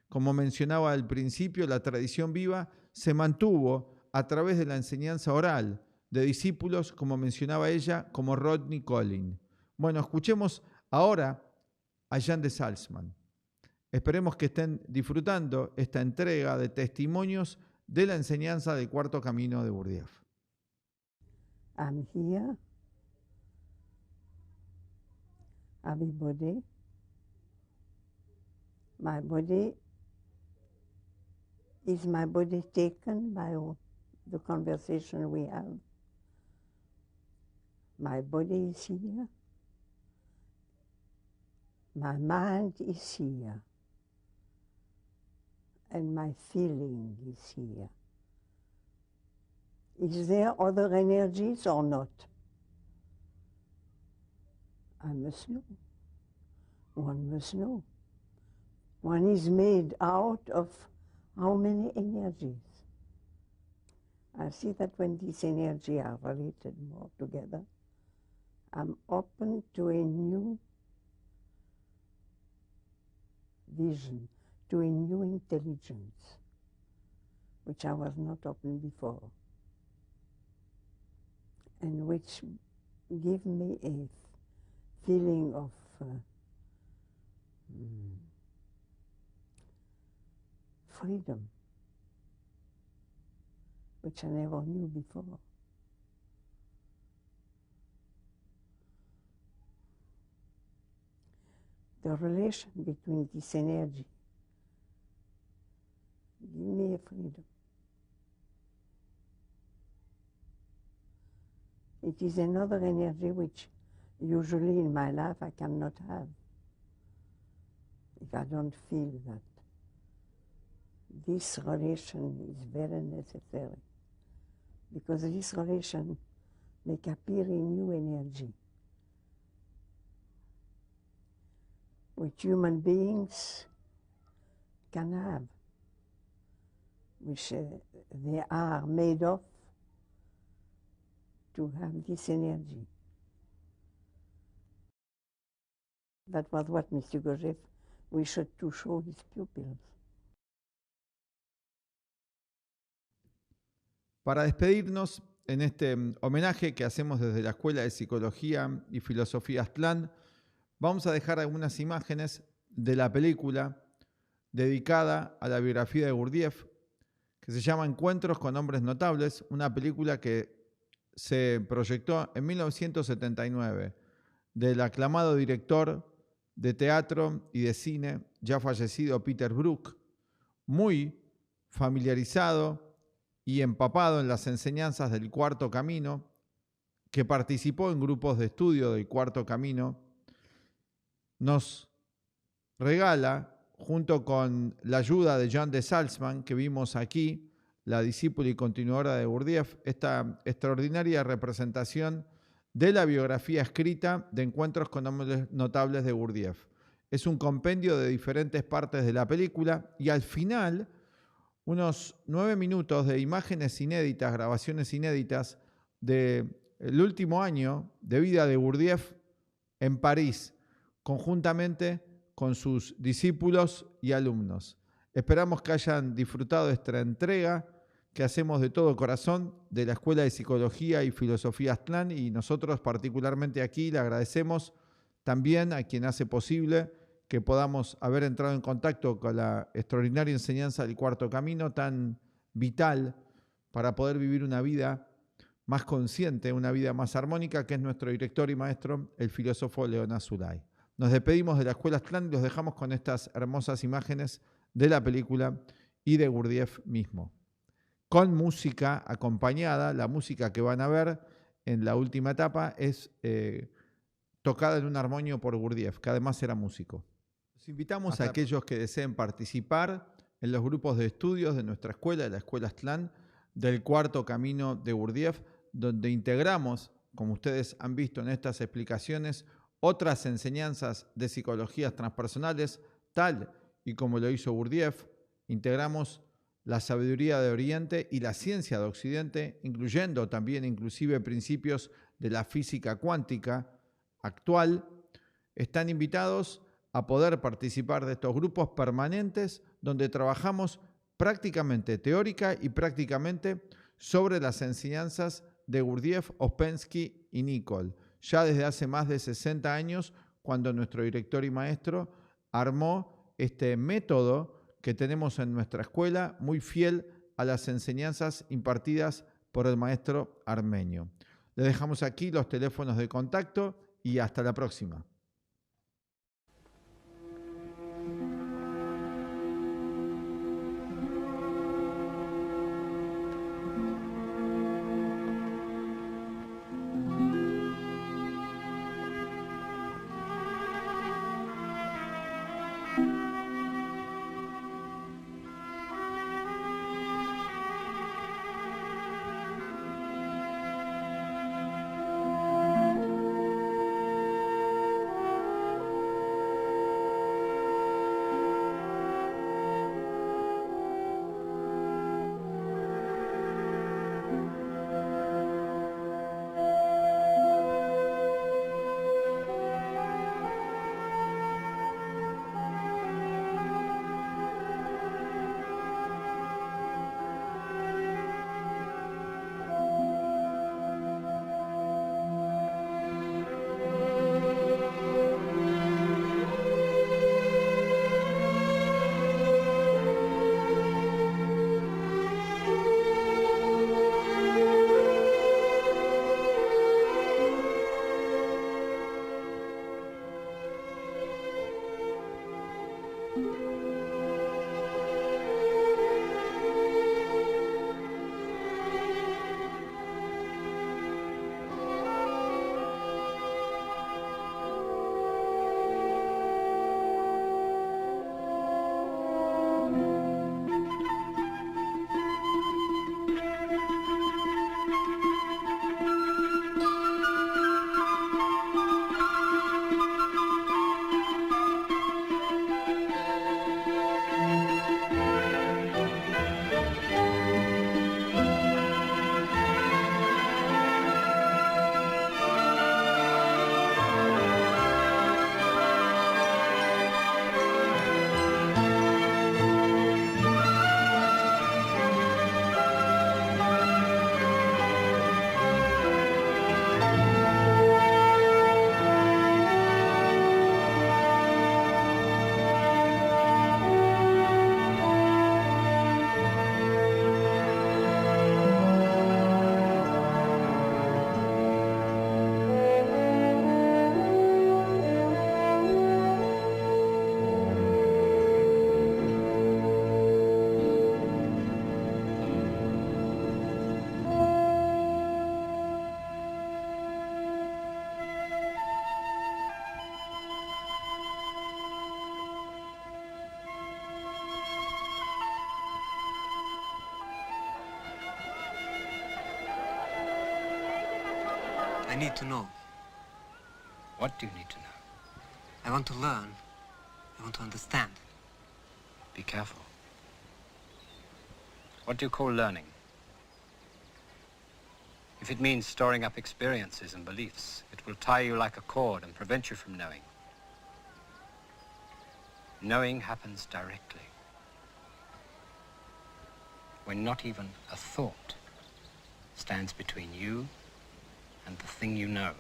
como mencionaba al principio, la tradición viva se mantuvo a través de la enseñanza oral de discípulos, como mencionaba ella, como Rodney Collin. Bueno, escuchemos ahora a Jan de Salzman. Esperemos que estén disfrutando esta entrega de testimonios de la enseñanza del Cuarto Camino de Gurdjieff. I'm here. Everybody. My body is my body taken by the conversation we have. My body is here. My mind is here. And my feeling is here. Is there other energies or not? I must know. One must know. One is made out of how many energies? I see that when these energies are related more together, I'm open to a new vision, to a new intelligence, which I was not open before, and which give me a feeling of freedom, which I never knew before. The relation between this energy give me a freedom. It is another energy which usually in my life I cannot have if I don't feel that this relation is very necessary, because this relation make appear a new energy which human beings can have, which they are made of to have this energy. That was what Mr. Gurdjieff wished to show his pupils. Para despedirnos en este homenaje que hacemos desde la Escuela de Psicología y Filosofía Aztlán, vamos a dejar algunas imágenes de la película dedicada a la biografía de Gurdjieff, que se llama Encuentros con Hombres Notables, una película que se proyectó en 1979 del aclamado director de teatro y de cine, ya fallecido Peter Brook, muy familiarizado y empapado en las enseñanzas del Cuarto Camino, que participó en grupos de estudio del Cuarto Camino, nos regala, junto con la ayuda de Jeanne de Salzman, que vimos aquí, la discípula y continuadora de Gurdjieff, esta extraordinaria representación de la biografía escrita de Encuentros con hombres notables de Gurdjieff. Es un compendio de diferentes partes de la película y al final unos 9 minutos de imágenes inéditas, grabaciones inéditas del último año de vida de Gurdjieff en París, conjuntamente con sus discípulos y alumnos. Esperamos que hayan disfrutado de esta entrega que hacemos de todo corazón de la Escuela de Psicología y Filosofía Aztlán, y nosotros particularmente aquí le agradecemos también a quien hace posible que podamos haber entrado en contacto con la extraordinaria enseñanza del Cuarto Camino, tan vital para poder vivir una vida más consciente, una vida más armónica, que es nuestro director y maestro, el filósofo León Azulay. Nos despedimos de la Escuela Aztlán y los dejamos con estas hermosas imágenes de la película y de Gurdjieff mismo, con música acompañada. La música que van a ver en la última etapa es tocada en un armonio por Gurdjieff, que además era músico. Los invitamos a aquellos que deseen participar en los grupos de estudios de nuestra escuela, de la Escuela Aztlán, del Cuarto Camino de Gurdjieff, donde integramos, como ustedes han visto en estas explicaciones, otras enseñanzas de psicologías transpersonales, tal y como lo hizo Gurdjieff. Integramos la sabiduría de Oriente y la ciencia de Occidente, incluyendo también inclusive principios de la física cuántica actual. Están invitados a poder participar de estos grupos permanentes donde trabajamos prácticamente teórica y prácticamente sobre las enseñanzas de Gurdjieff, Ouspensky y Nicholl, ya desde hace más de 60 años, cuando nuestro director y maestro armó este método que tenemos en nuestra escuela, muy fiel a las enseñanzas impartidas por el maestro armenio. Les dejamos aquí los teléfonos de contacto y hasta la próxima. I need to know. What do you need to know? I want to learn. I want to understand. Be careful. What do you call learning? If it means storing up experiences and beliefs, it will tie you like a cord and prevent you from knowing. Knowing happens directly. When not even a thought stands between you and the thing you know.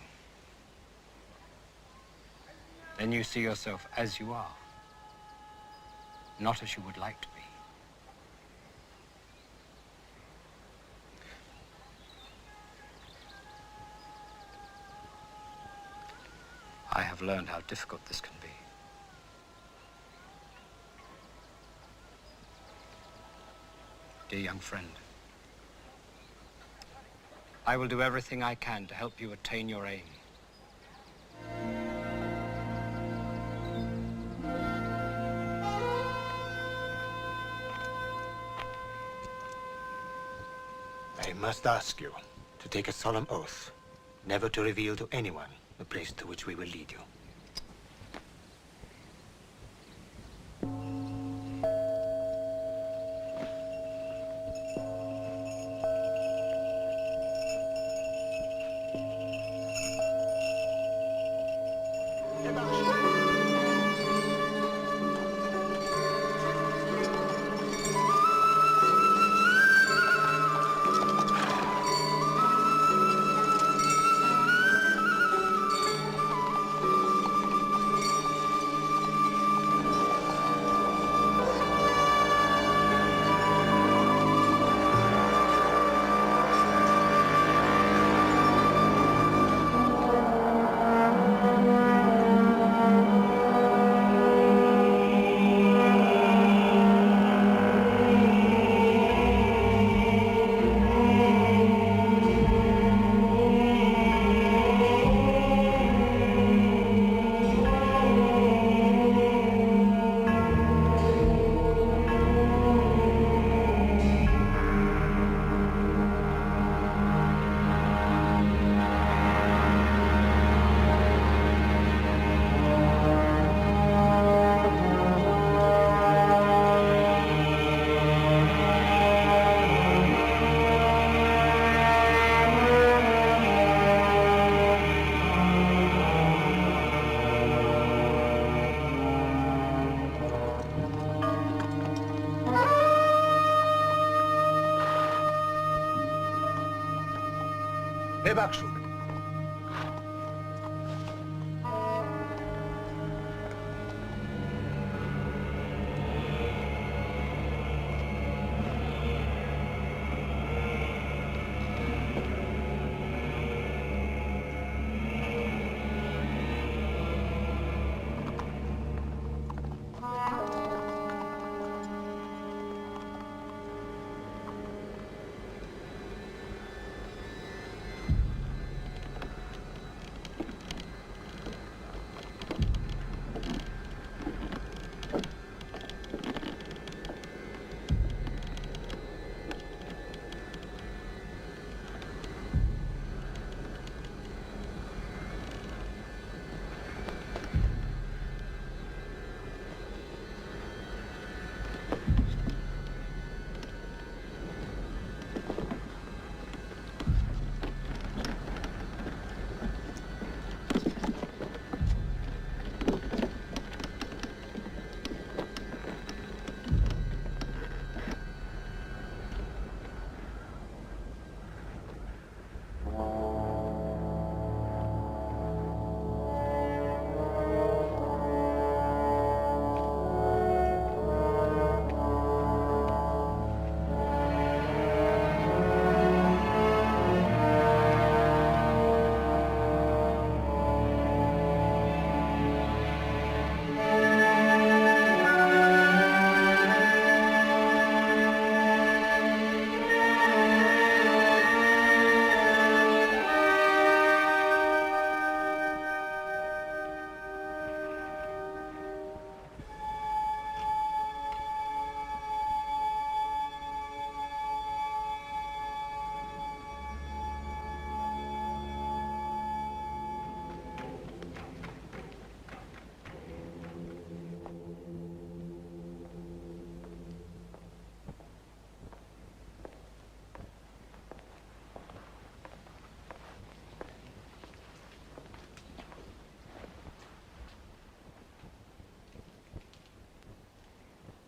Then you see yourself as you are, not as you would like to be. I have learned how difficult this can be. Dear young friend, I will do everything I can to help you attain your aim. I must ask you to take a solemn oath never to reveal to anyone the place to which we will lead you. Bebakshu.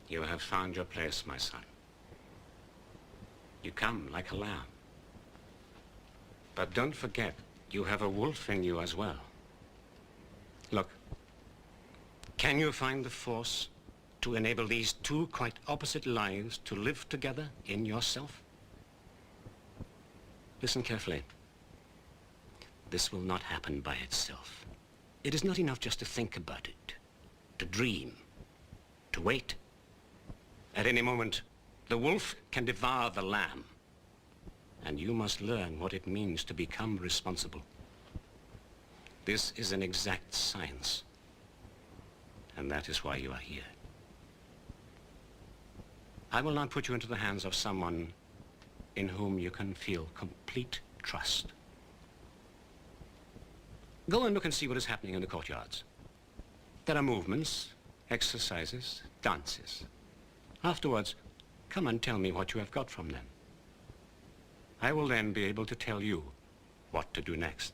You have found your place, my son. You come like a lamb. But don't forget, you have a wolf in you as well. Look, can you find the force to enable these two quite opposite lives to live together in yourself? Listen carefully. This will not happen by itself. It is not enough just to think about it, to dream, to wait. At any moment, the wolf can devour the lamb, and you must learn what it means to become responsible. This is an exact science, and that is why you are here. I will not put you into the hands of someone in whom you can feel complete trust. Go and look and see what is happening in the courtyards. There are movements, exercises, dances. Afterwards, come and tell me what you have got from them. I will then be able to tell you what to do next.